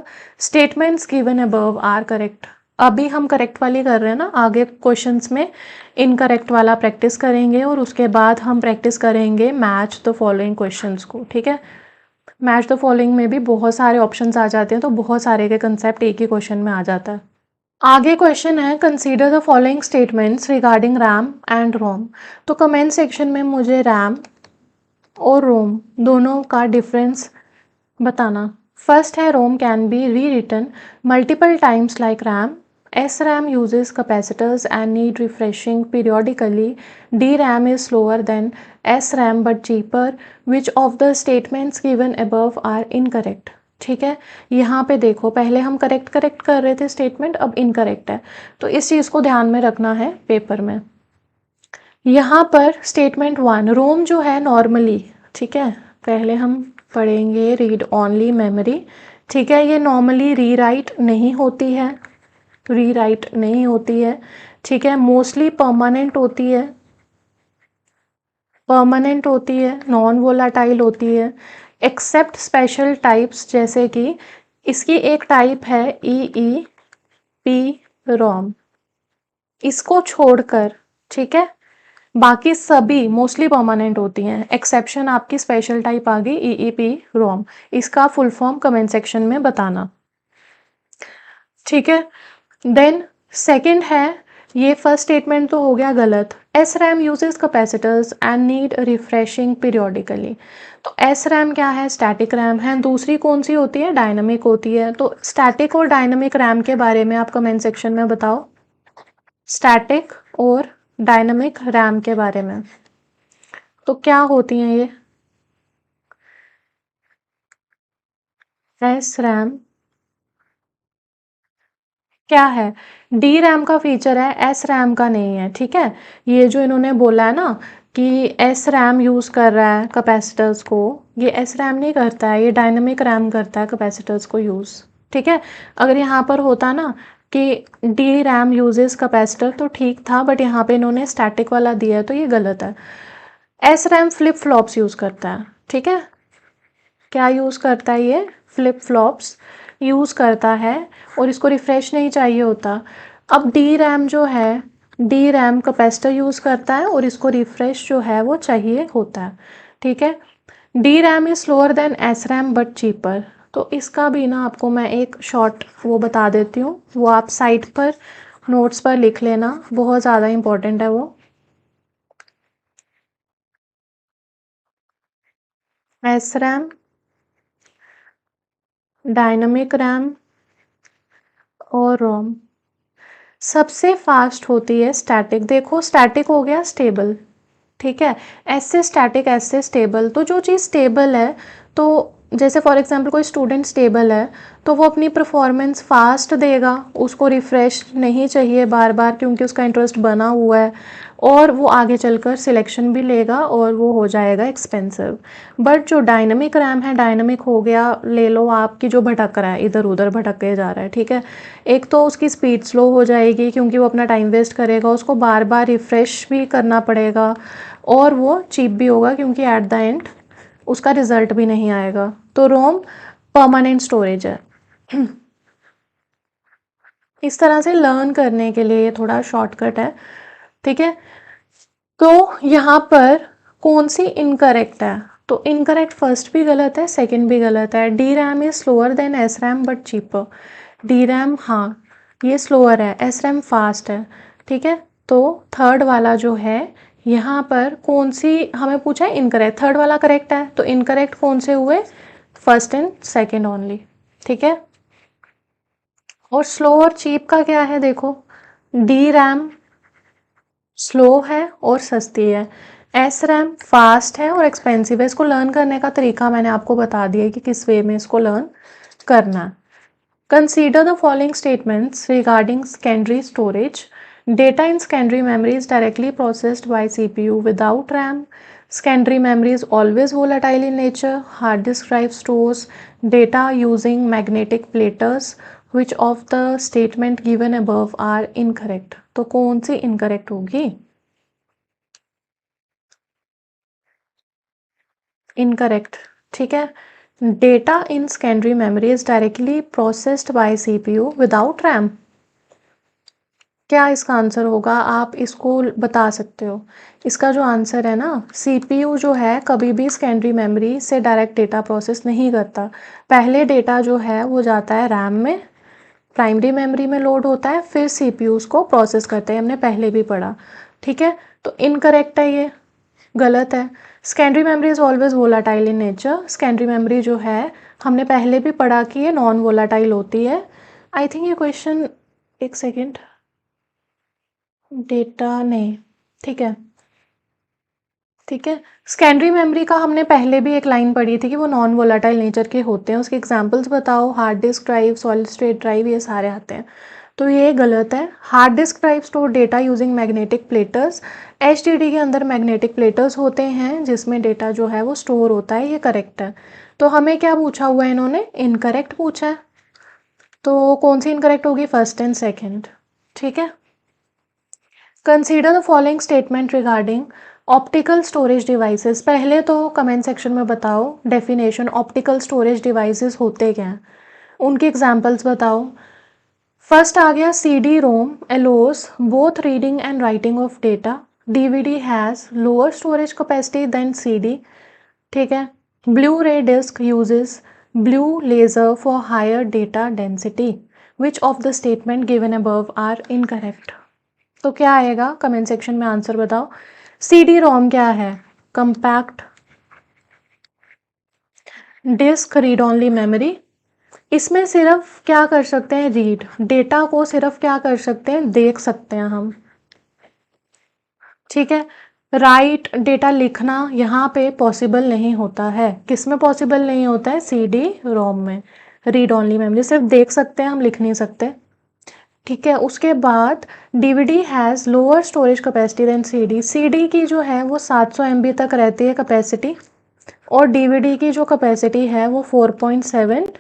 statements given above are correct? अभी हम correct वाली कर रहे हैं ना, आगे questions में incorrect वाला प्रैक्टिस करेंगे और उसके बाद हम प्रैक्टिस करेंगे मैच द फॉलोइंग क्वेश्चंस को। ठीक है, मैच द फॉलोइंग में भी बहुत सारे ऑप्शंस आ जाते हैं, तो बहुत सारे के कंसेप्ट एक ही क्वेश्चन में आ जाता है। आगे क्वेश्चन है consider the following statements regarding RAM and ROM. तो कमेंट सेक्शन में मुझे रैम और रोम दोनों का डिफरेंस बताना। फर्स्ट है ROM can be rewritten multiple times like RAM. SRAM uses capacitors and need refreshing periodically. DRAM is slower than SRAM but cheaper. Which of the statements given above are incorrect? ठीक है, यहाँ पे देखो पहले हम correct कर रहे थे स्टेटमेंट, अब इनकरेक्ट है, तो इस चीज़ को ध्यान में रखना है पेपर में। यहाँ पर स्टेटमेंट 1 रोम जो है नॉर्मली, ठीक है, पहले हम पढ़ेंगे रीड ओनली मेमोरी, ठीक है, ये नॉर्मली रीराइट नहीं होती है, ठीक है, मोस्टली परमानेंट होती है, नॉन वोलाटाइल होती है, एक्सेप्ट स्पेशल टाइप्स, जैसे कि इसकी एक टाइप है EEPROM, इसको छोड़कर, ठीक है, बाकी सभी मोस्टली परमानेंट होती हैं। एक्सेप्शन आपकी स्पेशल टाइप आ गई EEPROM, इसका फुल फॉर्म कमेंट सेक्शन में बताना, ठीक है। देन सेकंड है, ये फर्स्ट स्टेटमेंट तो हो गया गलत। SRAM uses capacitors and need refreshing periodically, तो SRAM क्या है, स्टैटिक रैम है, दूसरी कौन सी होती है, डायनामिक होती है। तो स्टैटिक और डायनामिक रैम के बारे में आप कमेंट सेक्शन में बताओ, स्टैटिक और डायनामिक रैम के बारे में, तो क्या होती हैं ये। SRAM क्या है, डी रैम का फीचर है, SRAM का नहीं है, ठीक है। ये जो इन्होंने बोला है ना कि SRAM यूज़ कर रहा है कैपेसिटर्स को, ये SRAM नहीं करता है, ये डायनामिक रैम करता है कैपेसिटर्स को यूज़, ठीक है। अगर यहाँ पर होता ना कि डी रैम यूजेस कैपेसिटर तो ठीक था, बट यहाँ पे इन्होंने स्टैटिक वाला दिया है, तो ये गलत है। SRAM फ्लिप फ्लॉप्स यूज़ करता है, ठीक है, क्या यूज़ करता है, ये फ्लिप फ्लॉप्स यूज़ करता है, और इसको रिफ्रेश नहीं चाहिए होता। अब डी रैम जो है, डी रैम कैपेसिटर यूज़ करता है और इसको रिफ्रेश जो है वो चाहिए होता है, ठीक है। D RAM is slower then SRAM but cheaper, तो इसका भी ना आपको मैं एक शॉर्ट वो बता देती हूँ, वो आप साइट पर नोट्स पर लिख लेना, बहुत ज़्यादा इम्पोर्टेंट है वो। SRAM, डायनामिक रैम और रोम, सबसे फास्ट होती है स्टैटिक। देखो स्टैटिक हो गया स्टेबल, ठीक है, ऐसे स्टैटिक ऐसे स्टेबल, तो जो चीज़ स्टेबल है, तो जैसे फॉर एग्जांपल कोई स्टूडेंट स्टेबल है तो वो अपनी परफॉर्मेंस फास्ट देगा, उसको रिफ़्रेश नहीं चाहिए बार बार क्योंकि उसका इंटरेस्ट बना हुआ है, और वो आगे चलकर सिलेक्शन भी लेगा और वो हो जाएगा एक्सपेंसिव। बट जो डायनामिक रैम है, डायनामिक हो गया, ले लो आपकी जो भटक रहा है, इधर उधर भटके जा रहा है, ठीक है, एक तो उसकी स्पीड स्लो हो जाएगी क्योंकि वो अपना टाइम वेस्ट करेगा, उसको बार बार रिफ़्रेश भी करना पड़ेगा, और वो चीप भी होगा क्योंकि एट द एंड उसका रिजल्ट भी नहीं आएगा। तो रोम परमानेंट स्टोरेज है। इस तरह से लर्न करने के लिए ये थोड़ा शॉर्टकट है, ठीक है। तो यहाँ पर कौन सी इनकरेक्ट है, तो इनकरेक्ट फर्स्ट भी गलत है, सेकंड भी गलत है। D RAM is slower then SRAM but cheaper, D RAM हाँ ये स्लोअर है, SRAM फास्ट है, ठीक है। तो थर्ड वाला जो है, यहाँ पर कौन सी हमें पूछा है, इनकरेक्ट, थर्ड वाला करेक्ट है, तो इनकरेक्ट कौन से हुए, फर्स्ट एंड सेकंड ओनली, ठीक है। और स्लो और चीप का क्या है, देखो डी रैम स्लो है और सस्ती है, SRAM फास्ट है और एक्सपेंसिव है। इसको लर्न करने का तरीका मैंने आपको बता दिया है कि किस वे में इसको लर्न करना है। Consider the following statements regarding secondary storage. Data in secondary memory is directly processed bye CPU without RAM. Secondary memory is always volatile in nature. Hard disk drive stores data using magnetic platers. Which of the statement given above are incorrect? तो कौन सी incorrect होगी? Incorrect, ठीक है। Data in secondary memory is directly processed by CPU without RAM. क्या इसका answer होगा, आप इसको बता सकते हो। इसका जो आंसर है ना, CPU जो है कभी भी सेकेंडरी मेमोरी से डायरेक्ट डेटा प्रोसेस नहीं करता, पहले डेटा जो है वो जाता है रैम में, प्राइमरी मेमोरी में लोड होता है, फिर CPU उसको प्रोसेस करते हैं, हमने पहले भी पढ़ा, ठीक है। तो इनकरेक्ट है, ये गलत है। Secondary memory is always volatile in nature. Secondary memory जो है हमने पहले भी पढ़ा कि ये नॉन वोलाटाइल होती है। आई थिंक ये क्वेश्चन, एक सेकेंड, डेटा नहीं, ठीक है ठीक है। सेकेंडरी मेमोरी का हमने पहले भी एक लाइन पढ़ी थी कि वो नॉन वोलाटाइल नेचर के होते हैं। उसके एग्जांपल्स बताओ। Hard disk drive, solid state drive, ये सारे आते हैं। तो ये गलत है। Hard disk drive store data using magnetic platters. HDD के अंदर मैग्नेटिक प्लेटर्स होते हैं जिसमें डेटा जो है वो स्टोर होता है, ये करेक्ट है। तो हमें क्या पूछा हुआ है इन्होंने? इनकरेक्ट पूछा है। तो कौन सी इनकरेक्ट होगी? फर्स्ट एंड सेकेंड, ठीक है। Consider the following statement regarding optical storage devices. पहले तो कमेंट सेक्शन में बताओ डेफिनेशन ऑप्टिकल स्टोरेज डिवाइसेस होते क्या हैं, उनके एग्जांपल्स बताओ। फर्स्ट आ गया C D ROM allows both reading and writing of data. DVD has lower storage capacity than C D, ठीक है। Blu ray disc uses blue laser for higher data density. Which of the statement given above are incorrect? तो क्या आएगा? Comment section में answer बताओ। सी D ROM क्या है? Compact disc read only memory. इसमें सिर्फ क्या कर सकते हैं? रीड, डेटा को सिर्फ क्या कर सकते हैं? देख सकते हैं हम, ठीक है। राइट, डेटा लिखना यहाँ पे पॉसिबल नहीं होता है। किस में पॉसिबल नहीं होता है? सी डी रोम में। रीड ओनली मेमोरी, सिर्फ देख सकते हैं हम, लिख नहीं सकते, ठीक है। उसके बाद DVD has lower storage capacity than CD. CD की जो है वो 700 MB तक रहती है कैपेसिटी, और डीवीडी की जो कैपेसिटी है वो 4.7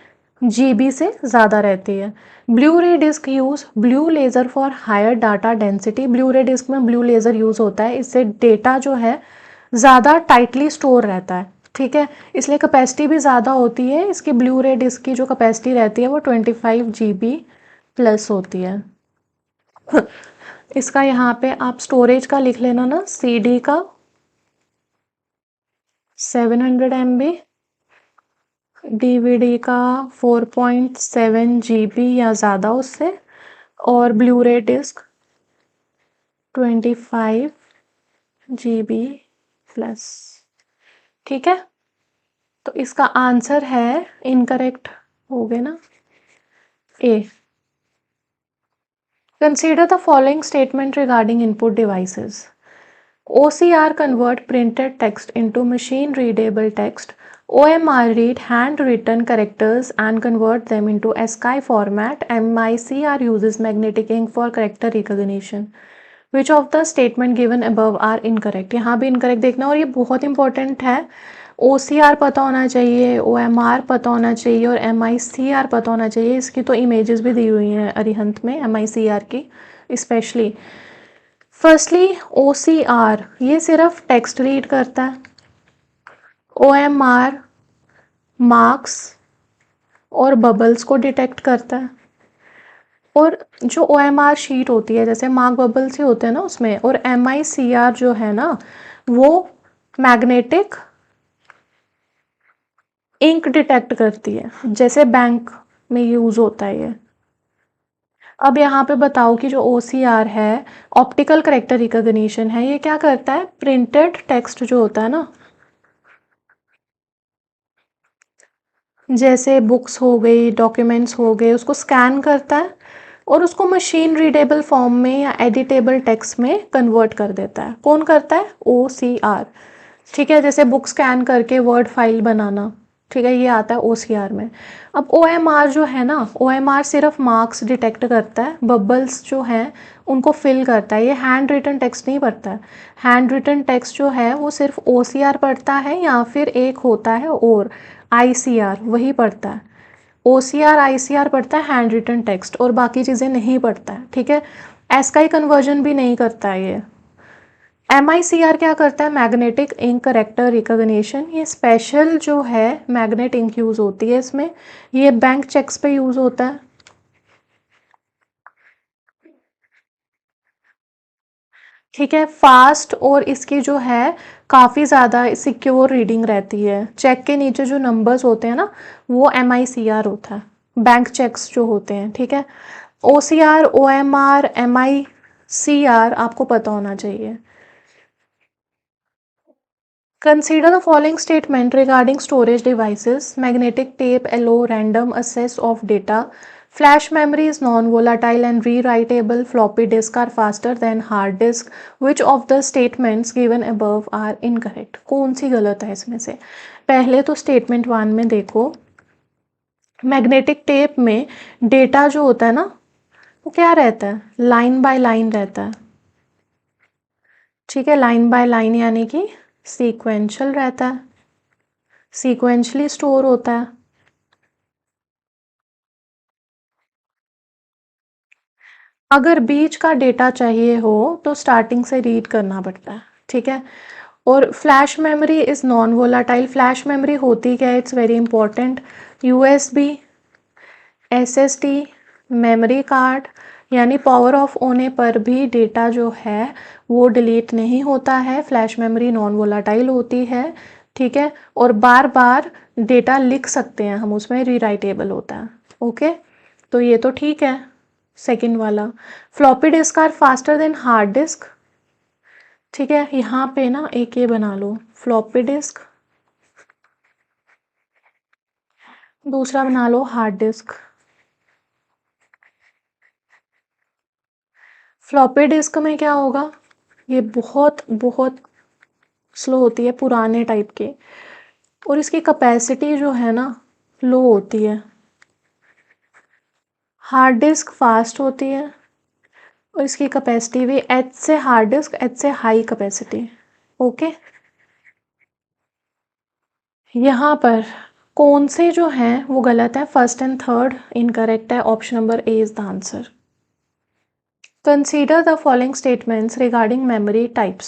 GB से ज़्यादा रहती है। Blu ray disk use blue laser for higher data density. Blu ray disk में ब्लू लेज़र यूज़ होता है, इससे डेटा जो है ज़्यादा टाइटली स्टोर रहता है, ठीक है। इसलिए कैपेसिटी भी ज़्यादा होती है। इसकी ब्लू रे डिस्क की जो कैपेसिटी रहती है वो 25 GB प्लस होती है। इसका यहाँ पे आप स्टोरेज का लिख लेना ना, सीडी का 700 MB, डीवीडी का 4.7 GB या ज़्यादा उससे, और blue ray disc 25 GB plus, ठीक है। तो इसका आंसर है, इनकरेक्ट हो गए ना, A. Consider the following statement regarding input devices. OCR convert printed text into machine readable text. OMR read handwritten characters and convert them into ASCII format. MICR uses magnetic ink for character recognition. Which of the statement given above are incorrect? यहाँ भी incorrect देखना, और ये बहुत important है। OCR पता होना चाहिए, OMR पता होना चाहिए, और MICR पता होना चाहिए। इसकी तो images भी दी हुई हैं अरिहंत में MICR की स्पेशली। फर्स्टली OCR ये सिर्फ टेक्स्ट रीड करता है। OMR मार्क्स और बबल्स को डिटेक्ट करता है। और जो OMR शीट होती है, जैसे मार्क बबल्स ही होते हैं ना उसमें, और MICR जो है ना वो मैग्नेटिक इंक डिटेक्ट करती है, जैसे बैंक में यूज़ होता है ये। अब यहाँ पे बताओ कि जो OCR है, ऑप्टिकल कैरेक्टर रिकॉग्निशन है, ये क्या करता है? प्रिंटेड टेक्स्ट जो होता है ना, जैसे बुक्स हो गई, डॉक्यूमेंट्स हो गए, उसको स्कैन करता है और उसको मशीन रीडेबल फॉर्म में या एडिटेबल टेक्स्ट में कन्वर्ट कर देता है। कौन करता है? OCR, ठीक है। जैसे बुक स्कैन करके वर्ड फाइल बनाना, ठीक है, ये आता है OCR में। अब OMR जो है ना, OMR सिर्फ मार्क्स डिटेक्ट करता है, बबल्स जो हैं उनको फिल करता है। ये हैंड रिटन टेक्स्ट नहीं पढ़ता है। हैंड रिटन टेक्स्ट जो है वो सिर्फ OCR पढ़ता है, या फिर एक होता है और ICR, वही पढ़ता है। OCR ICR पढ़ता है हैंड रिटन टेक्स्ट, और बाकी चीज़ें नहीं पढ़ता है, ठीक है। ASCII कन्वर्जन भी नहीं करता है ये। MICR क्या करता है? Magnetic ink character recognition. ये स्पेशल जो है मैग्नेट इंक यूज़ होती है इसमें, ये बैंक चेक्स पे यूज़ होता है, ठीक है। फास्ट, और इसकी जो है काफ़ी ज़्यादा सिक्योर रीडिंग रहती है। चेक के नीचे जो नंबर्स होते हैं ना वो MICR होता है, बैंक चेक्स जो होते हैं, ठीक है। OCR OMR MICR आपको पता होना चाहिए। Consider the following statement regarding storage devices: magnetic tape allow random access of data, flash memory is non-volatile and rewritable, floppy disk are faster than hard disk. Which of the statements given above are incorrect? कौन सी गलत है इसमें से? पहले तो statement 1 में देखो, magnetic tape में डेटा जो होता है ना वो क्या रहता है, लाइन बाय लाइन रहता है, ठीक है, लाइन बाय लाइन यानी कि सीक्वेंशियल रहता है, सीक्वेंशली स्टोर होता है। अगर बीच का डेटा चाहिए हो तो स्टार्टिंग से रीड करना पड़ता है, ठीक है। और flash memory is non volatile, flash memory होती क्या है, it's very important, USB, SSD, memory card, यानी पावर ऑफ होने पर भी डेटा जो है वो डिलीट नहीं होता है, फ्लैश मेमोरी नॉन वोलाटाइल होती है, ठीक है। और बार बार डेटा लिख सकते हैं हम उसमें, रीराइटेबल होता है, ओके। तो ये तो ठीक है सेकंड वाला। Floppy disk are faster than hard disk, ठीक है, यहाँ पे ना एक ये बना लो फ्लॉपी डिस्क, दूसरा बना लो हार्ड डिस्क। फ्लॉपी डिस्क में क्या होगा, ये बहुत बहुत स्लो होती है, पुराने टाइप के, और इसकी कैपेसिटी जो है ना लो होती है। हार्ड डिस्क फास्ट होती है और इसकी कैपेसिटी भी एच से हार्ड डिस्क, एच से हाई कैपेसिटी, ओके। यहाँ पर कौन से जो हैं वो गलत है, फर्स्ट एंड थर्ड इनकरेक्ट है, option number A is the answer. Consider the following statements regarding memory types.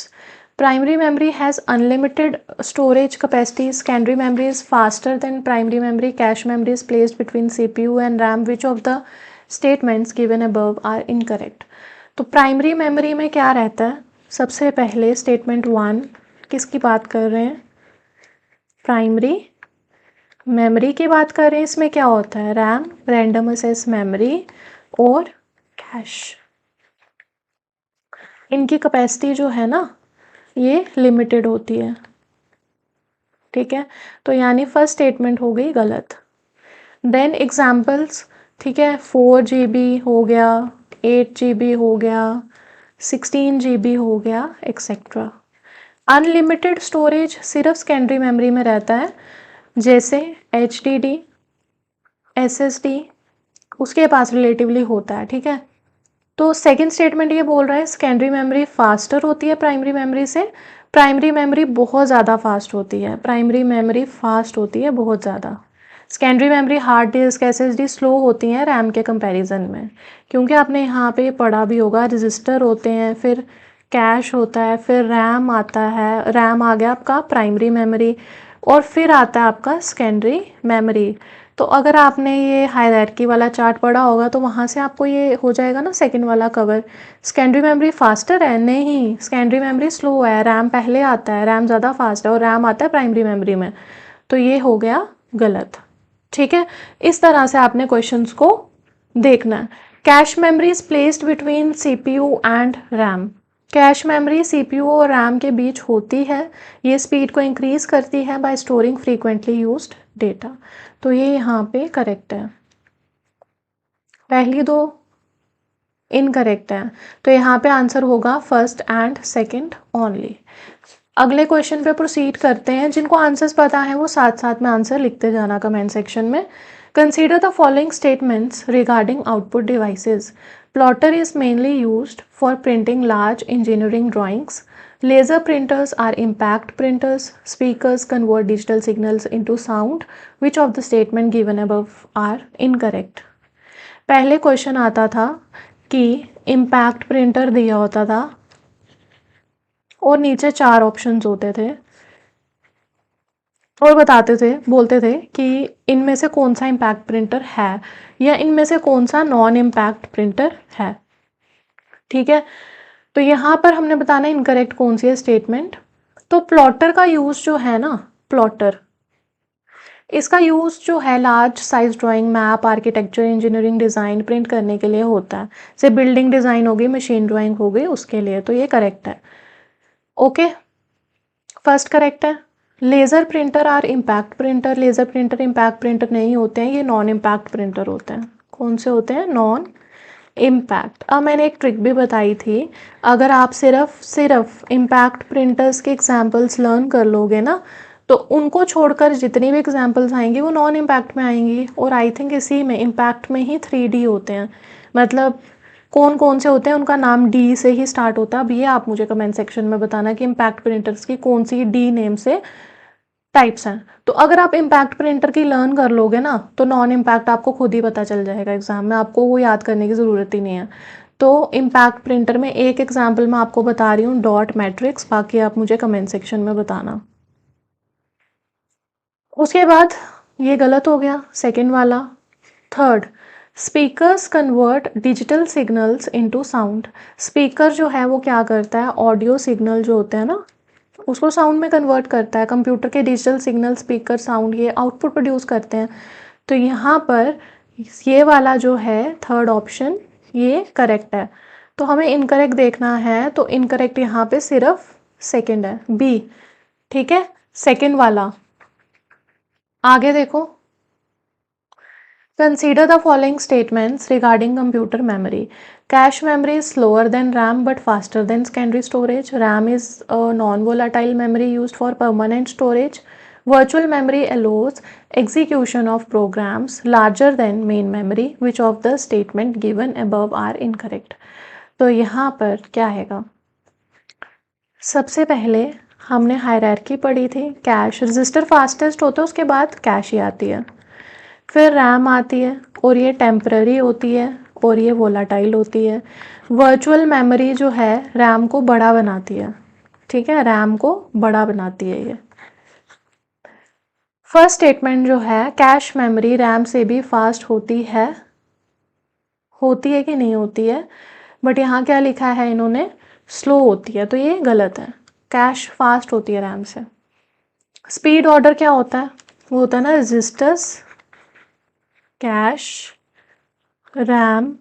Primary memory has unlimited storage capacity. Secondary memory is faster than primary memory. Cache memory is placed between CPU and RAM. Which of the statements given above are incorrect? तो primary memory में क्या रहता है, सबसे पहले statement 1 किसकी बात कर रहे हैं, प्राइमरी मेमोरी की बात कर रहे हैं। इसमें क्या होता है, रैम, रैंडम एक्सेस मेमोरी और कैश। इनकी कैपेसिटी जो है ना ये लिमिटेड होती है, ठीक है। तो यानी फर्स्ट स्टेटमेंट हो गई गलत। देन एग्जाम्पल्स, ठीक है, 4 GB हो गया, 8 GB हो गया, 16 GB हो गया, एक्सेट्रा। अनलिमिटेड स्टोरेज सिर्फ सेकेंडरी मेमोरी में रहता है, जैसे HDD, SSD उसके पास रिलेटिवली होता है, ठीक है। तो सेकंड स्टेटमेंट ये बोल रहा है सेकेंडरी मेमोरी फास्टर होती है प्राइमरी मेमोरी से, प्राइमरी मेमोरी बहुत ज़्यादा फास्ट होती है, प्राइमरी मेमोरी फास्ट होती है बहुत ज़्यादा। Secondary memory hard disc, SSD slow होती हैं रैम के कंपैरिजन में, क्योंकि आपने यहाँ पे पढ़ा भी होगा, रजिस्टर होते हैं, फिर कैश होता है, फिर रैम आता है, रैम आ गया आपका प्राइमरी मेमोरी, और फिर आता है आपका सेकेंडरी मेमोरी। तो अगर आपने ये हायरार्की वाला चार्ट पढ़ा होगा तो वहाँ से आपको ये हो जाएगा ना सेकंड वाला कवर। सेकेंडरी मेमोरी फास्टर है, नहीं, सेकेंडरी मेमोरी स्लो है, रैम पहले आता है, रैम ज़्यादा फास्ट है, और रैम आता है प्राइमरी मेमोरी में, तो ये हो गया गलत, ठीक है। इस तरह से आपने क्वेश्चंस को देखना है। Cash memory is placed between CPU and RAM, cache memory CPU और रैम के बीच होती है, ये स्पीड को इंक्रीज करती है bye storing frequently used data. तो ये यहाँ पे करेक्ट है, पहली दो इनकरेक्ट है, तो यहाँ पे आंसर होगा फर्स्ट एंड सेकंड ओनली। अगले क्वेश्चन पे प्रोसीड करते हैं, जिनको आंसर्स पता है वो साथ साथ में आंसर लिखते जाना कमेंट सेक्शन में। Consider the following statements regarding output devices. Plotter is mainly used for printing large engineering drawings, laser printers are impact printers, speakers convert digital signals into sound. Which of the statement given above are incorrect? पहले question आता था कि impact printer दिया होता था और नीचे 4 options होते थे और बताते थे, बोलते थे कि इनमें से कौन सा इम्पैक्ट प्रिंटर है या इनमें से कौन सा नॉन इम्पैक्ट प्रिंटर है, ठीक है। तो यहाँ पर हमने बताना इनकरेक्ट कौन सी है स्टेटमेंट। तो प्लॉटर का यूज़ जो है ना, प्लॉटर, इसका यूज़ जो है large size drawing, map, architecture, engineering design print करने के लिए होता है, जैसे बिल्डिंग डिज़ाइन हो गई, मशीन ड्राइंग हो गई, उसके लिए। तो ये करेक्ट है, ओके, फर्स्ट करेक्ट है। लेज़र प्रिंटर और impact printer, laser printer impact printer नहीं होते हैं, ये नॉन इम्पैक्ट प्रिंटर होते हैं। कौन से होते हैं? Non impact. अब मैंने एक ट्रिक भी बताई थी, अगर आप सिर्फ इम्पैक्ट प्रिंटर्स के एग्जांपल्स लर्न कर लोगे ना, तो उनको छोड़कर जितनी भी एग्जांपल्स आएंगी वो नॉन इम्पैक्ट में आएंगी। और आई थिंक इसी में इम्पैक्ट में ही 3D होते हैं, मतलब कौन कौन से होते हैं उनका नाम डी से ही स्टार्ट होता है। अब ये आप मुझे कमेंट सेक्शन में बताना कि इम्पैक्ट प्रिंटर्स की कौन सी डी नेम से टाइप्स हैं। तो अगर आप इम्पैक्ट प्रिंटर की लर्न कर लोगे ना, तो नॉन इम्पैक्ट आपको खुद ही पता चल जाएगा एग्जाम में, आपको वो याद करने की ज़रूरत ही नहीं है। तो इम्पैक्ट प्रिंटर में एक एग्जाम्पल मैं आपको बता रही हूँ, डॉट मैट्रिक्स, बाकी आप मुझे कमेंट सेक्शन में बताना। उसके बाद ये गलत हो गया सेकेंड वाला। Third, speakers convert digital signals into sound. Speaker जो है वो क्या करता है, ऑडियो सिग्नल जो होते हैं ना उसको साउंड में कन्वर्ट करता है। कंप्यूटर के डिजिटल सिग्नल, स्पीकर, साउंड, ये आउटपुट प्रोड्यूस करते हैं। तो यहाँ पर ये वाला जो है थर्ड ऑप्शन ये करेक्ट है। तो हमें इनकरेक्ट देखना है, तो इनकरेक्ट यहाँ पे सिर्फ सेकंड है, बी। ठीक है, सेकंड वाला। आगे देखो, consider the following statements regarding computer memory. Cache memory is slower than RAM but faster than secondary storage. RAM is a non-volatile memory used for permanent storage. Virtual memory allows execution of programs larger than main memory. Which of the statement given above are incorrect? तो यहाँ पर क्या आएगा? सबसे पहले हमने hierarchy पढ़ी थी, कैश रजिस्टर फास्टेस्ट होता है, उसके बाद कैश ही आती है, फिर रैम आती है और ये टेम्पररी होती है और ये वोलाटाइल होती है। वर्चुअल मेमोरी जो है रैम को बड़ा बनाती है, ठीक है, रैम को बड़ा बनाती है ये। फर्स्ट स्टेटमेंट जो है, कैश मेमोरी रैम से भी फास्ट होती है कि नहीं होती है, बट यहाँ क्या लिखा है इन्होंने, स्लो होती है, तो ये गलत है। कैश फास्ट होती है रैम से। स्पीड ऑर्डर क्या होता है, वो होता है ना registers, cache, RAM,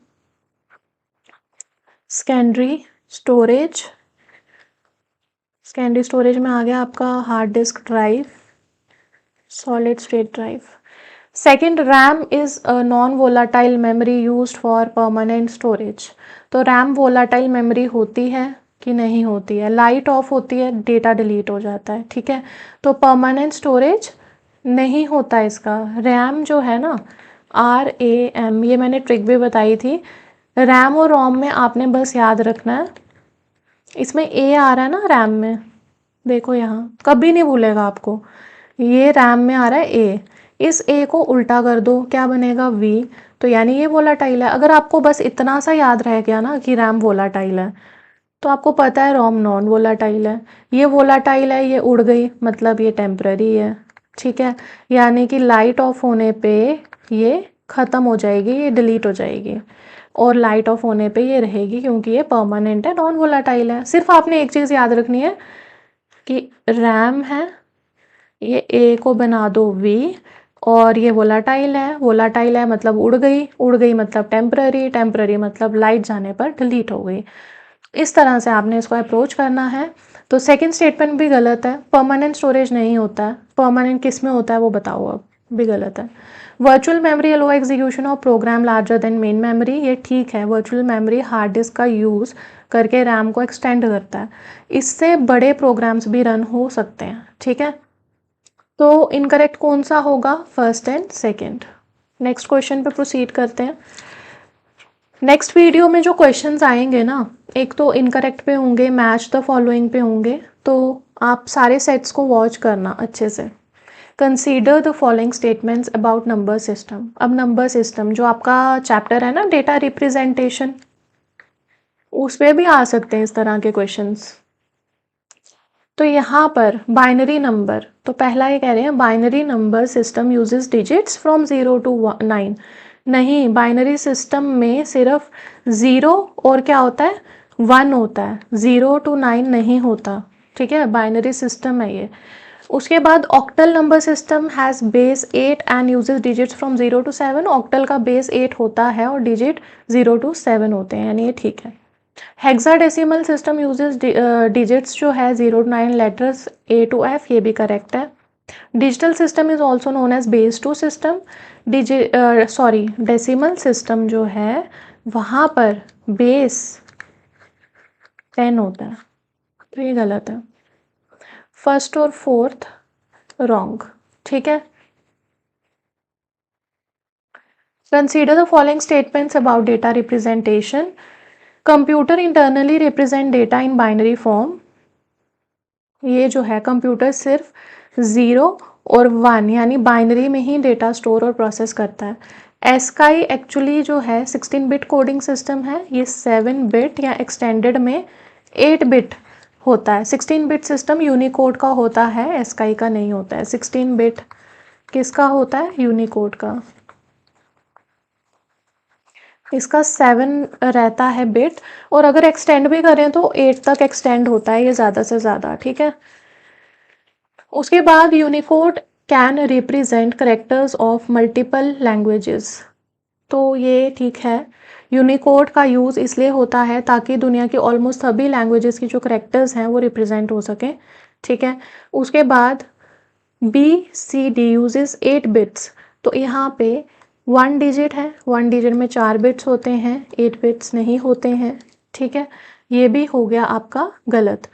secondary storage. Secondary storage में आ गया आपका hard disk drive, solid state drive. Second, RAM is a non volatile memory used for permanent storage. तो रैम वोलाटाइल मेमोरी होती है कि नहीं होती है? लाइट ऑफ होती है, डेटा डिलीट हो जाता है, ठीक है, तो परमानेंट स्टोरेज नहीं होता इसका। रैम जो है ना, RAM, ये मैंने ट्रिक भी बताई थी। रैम और रोम में आपने बस याद रखना है, इसमें ए आ रहा है ना रैम में, देखो यहाँ कभी नहीं भूलेगा आपको, ये रैम में आ रहा है ए, इस ए को उल्टा कर दो, क्या बनेगा, वी, तो यानी ये वोलाटाइल है। अगर आपको बस इतना सा याद रह गया ना कि रैम वोलाटाइल है, तो आपको पता है रोम नॉन वोलाटाइल है। ये वोलाटाइल है, ये उड़ गई, मतलब ये टेम्पररी है, ठीक है, यानी कि लाइट ऑफ होने पे ये ख़त्म हो जाएगी, ये डिलीट हो जाएगी, और लाइट ऑफ होने पे ये रहेगी, क्योंकि ये परमानेंट है, नॉन वोलाटाइल है। सिर्फ आपने एक चीज़ याद रखनी है कि रैम है, ये ए को बना दो वी, और ये वोलाटाइल है मतलब उड़ गई मतलब टेम्पररी, टेम्पररी मतलब लाइट जाने पर डिलीट हो गई। इस तरह से आपने इसको अप्रोच करना है। तो सेकंड स्टेटमेंट भी गलत है, परमानेंट स्टोरेज नहीं होता है। परमानेंट किस में होता है वो बताओ, अब भी गलत है। Virtual memory allow execution of program larger than main memory, ये ठीक है, वर्चुअल मेमोरी हार्ड डिस्क का यूज़ करके रैम को एक्सटेंड करता है, इससे बड़े प्रोग्राम्स भी रन हो सकते हैं, ठीक है। तो इनकरेक्ट कौन सा होगा, first and second. Next question पे प्रोसीड करते हैं। नेक्स्ट वीडियो में जो क्वेश्चंस आएंगे ना, एक तो इनकरेक्ट पे होंगे, मैच द फॉलोइंग पे होंगे, तो आप सारे सेट्स को वॉच करना अच्छे से। Consider the following statements about number system. अब नंबर सिस्टम जो आपका चैप्टर है ना, डेटा रिप्रेजेंटेशन, उस पर भी आ सकते हैं इस तरह के क्वेश्चंस। तो यहाँ पर बाइनरी नंबर, तो पहला ये कह रहे हैं binary number system uses digits from 0 to 9। नहीं, बाइनरी सिस्टम में सिर्फ 0 और क्या होता है, 1 होता है, 0 to 9 नहीं होता, ठीक है, बाइनरी सिस्टम है ये। उसके बाद octal number system has base 8 and uses digits from 0 to 7। Octal का बेस 8 होता है और डिजिट 0 to 7 होते हैं, यानी ये ठीक है। हेक्साडेसिमल सिस्टम यूजेस डिजिट्स जो है 0 to 9 letters A to F, ये भी करेक्ट है। Digital system is also known as base 2 system. Decimal system जो है वहाँ पर बेस 10 होता है, तो ये गलत है। फर्स्ट और फोर्थ रॉन्ग, ठीक है। Consider the following statements about data representation. Computer internally represent data in binary form. ये जो है कंप्यूटर सिर्फ 0 और 1 यानी बाइनरी में ही डेटा स्टोर और प्रोसेस करता है। एस्काई एक्चुअली जो है 16 बिट कोडिंग सिस्टम है, ये 7 बिट या एक्सटेंडेड में 8 बिट होता है। 16 बिट सिस्टम यूनिकोड का होता है, एस्काई का नहीं होता है। 16 बिट किसका होता है? यूनिकोड का। इसका 7 रहता है बिट, और अगर एक्सटेंड भी करें तो 8 तक एक्सटेंड होता है ये ज़्यादा से ज़्यादा, ठीक है। उसके बाद Unicode can represent characters of multiple languages, तो ये ठीक है। यूनिकोड का यूज़ इसलिए होता है ताकि दुनिया की ऑलमोस्ट सभी लैंग्वेजेस की जो करेक्टर्स हैं वो रिप्रेजेंट हो सके, ठीक है। उसके बाद BCD यूजेस 8 बिट्स, तो यहाँ पे 1 डिजिट है, 1 डिजिट में 4 बिट्स होते हैं, 8 बिट्स नहीं होते हैं, ठीक है। ये भी हो गया आपका गलत।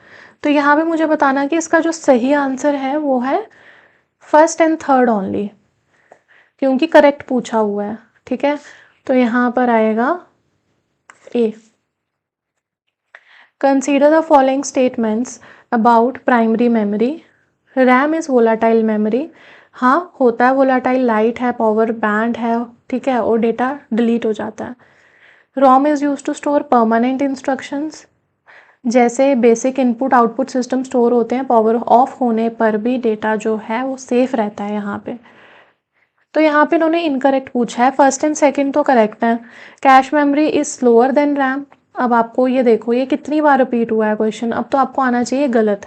तो यहाँ पे मुझे बताना कि इसका जो सही आंसर है वो है फर्स्ट एंड थर्ड ओनली, क्योंकि करेक्ट पूछा हुआ है, ठीक है। तो यहाँ पर आएगा A. Consider the following statements about primary memory. RAM is volatile memory. हाँ होता है वोलाटाइल, लाइट है, पावर बैंड है, ठीक है, और डेटा डिलीट हो जाता है। ROM is use to store permanent instructions. जैसे basic input output system store होते हैं, पावर ऑफ होने पर भी डेटा जो है वो सेफ रहता है यहाँ पे। तो यहाँ पे इन्होंने इनकरेक्ट पूछा है, फर्स्ट एंड सेकंड तो करेक्ट है। Cash memory is slower then RAM. अब आपको ये देखो ये कितनी बार रिपीट हुआ है क्वेश्चन, अब तो आपको आना चाहिए गलत।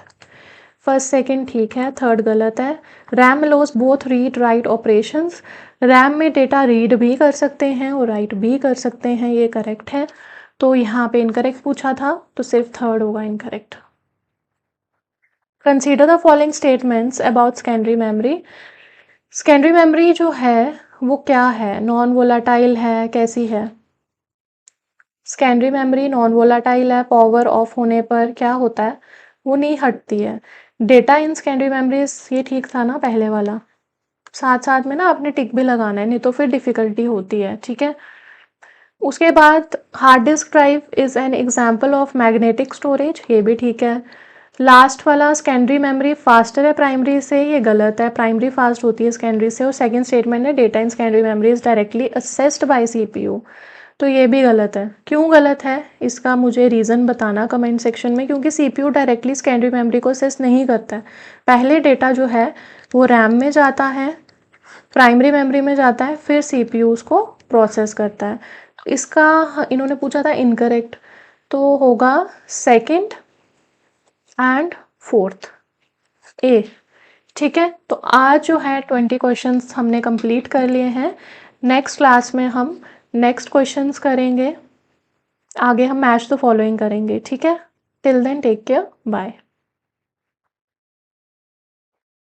फर्स्ट सेकंड ठीक है, थर्ड गलत है। RAM allows both read write operations. RAM में डेटा रीड भी कर सकते हैं और राइट भी कर सकते हैं, ये करेक्ट है। तो यहाँ पे इनकरेक्ट पूछा था तो सिर्फ थर्ड होगा incorrect. Consider the following statements about secondary memory. Secondary memory जो है वो क्या है? नॉन वोलाटाइल है, कैसी है? सेकेंडरी मेमोरी नॉन वोलाटाइल है, पावर ऑफ होने पर क्या होता है? वो नहीं हटती है। डेटा इन सेकेंडरी मेमोरीज, ये ठीक था ना पहले वाला। साथ साथ में ना आपने टिक भी लगाना है, नहीं तो फिर डिफिकल्टी होती है, ठीक है। उसके बाद hard disk drive is an example of magnetic storage, ये भी ठीक है। लास्ट वाला सेकेंडरी मेमोरी फास्टर है प्राइमरी से, ये गलत है, प्राइमरी फास्ट होती है सेकेंडरी से। और सेकंड स्टेटमेंट है data in secondary memory is directly accessed by CPU, तो ये भी गलत है। क्यों गलत है इसका मुझे रीज़न बताना कमेंट सेक्शन में, क्योंकि CPU डायरेक्टली सेकेंडरी मेमोरी को असेस नहीं करता है। पहले डेटा जो है वो रैम में जाता है, प्राइमरी मेमोरी में जाता है, फिर CPU उसको प्रोसेस करता है। इसका इन्होंने पूछा था इनकरेक्ट, तो होगा सेकंड एंड फोर्थ ए, ठीक है। तो आज जो है 20 क्वेश्चंस हमने कंप्लीट कर लिए हैं। नेक्स्ट क्लास में हम नेक्स्ट क्वेश्चंस करेंगे, आगे हम मैच द फॉलोइंग करेंगे, ठीक है। Till then take care, bye.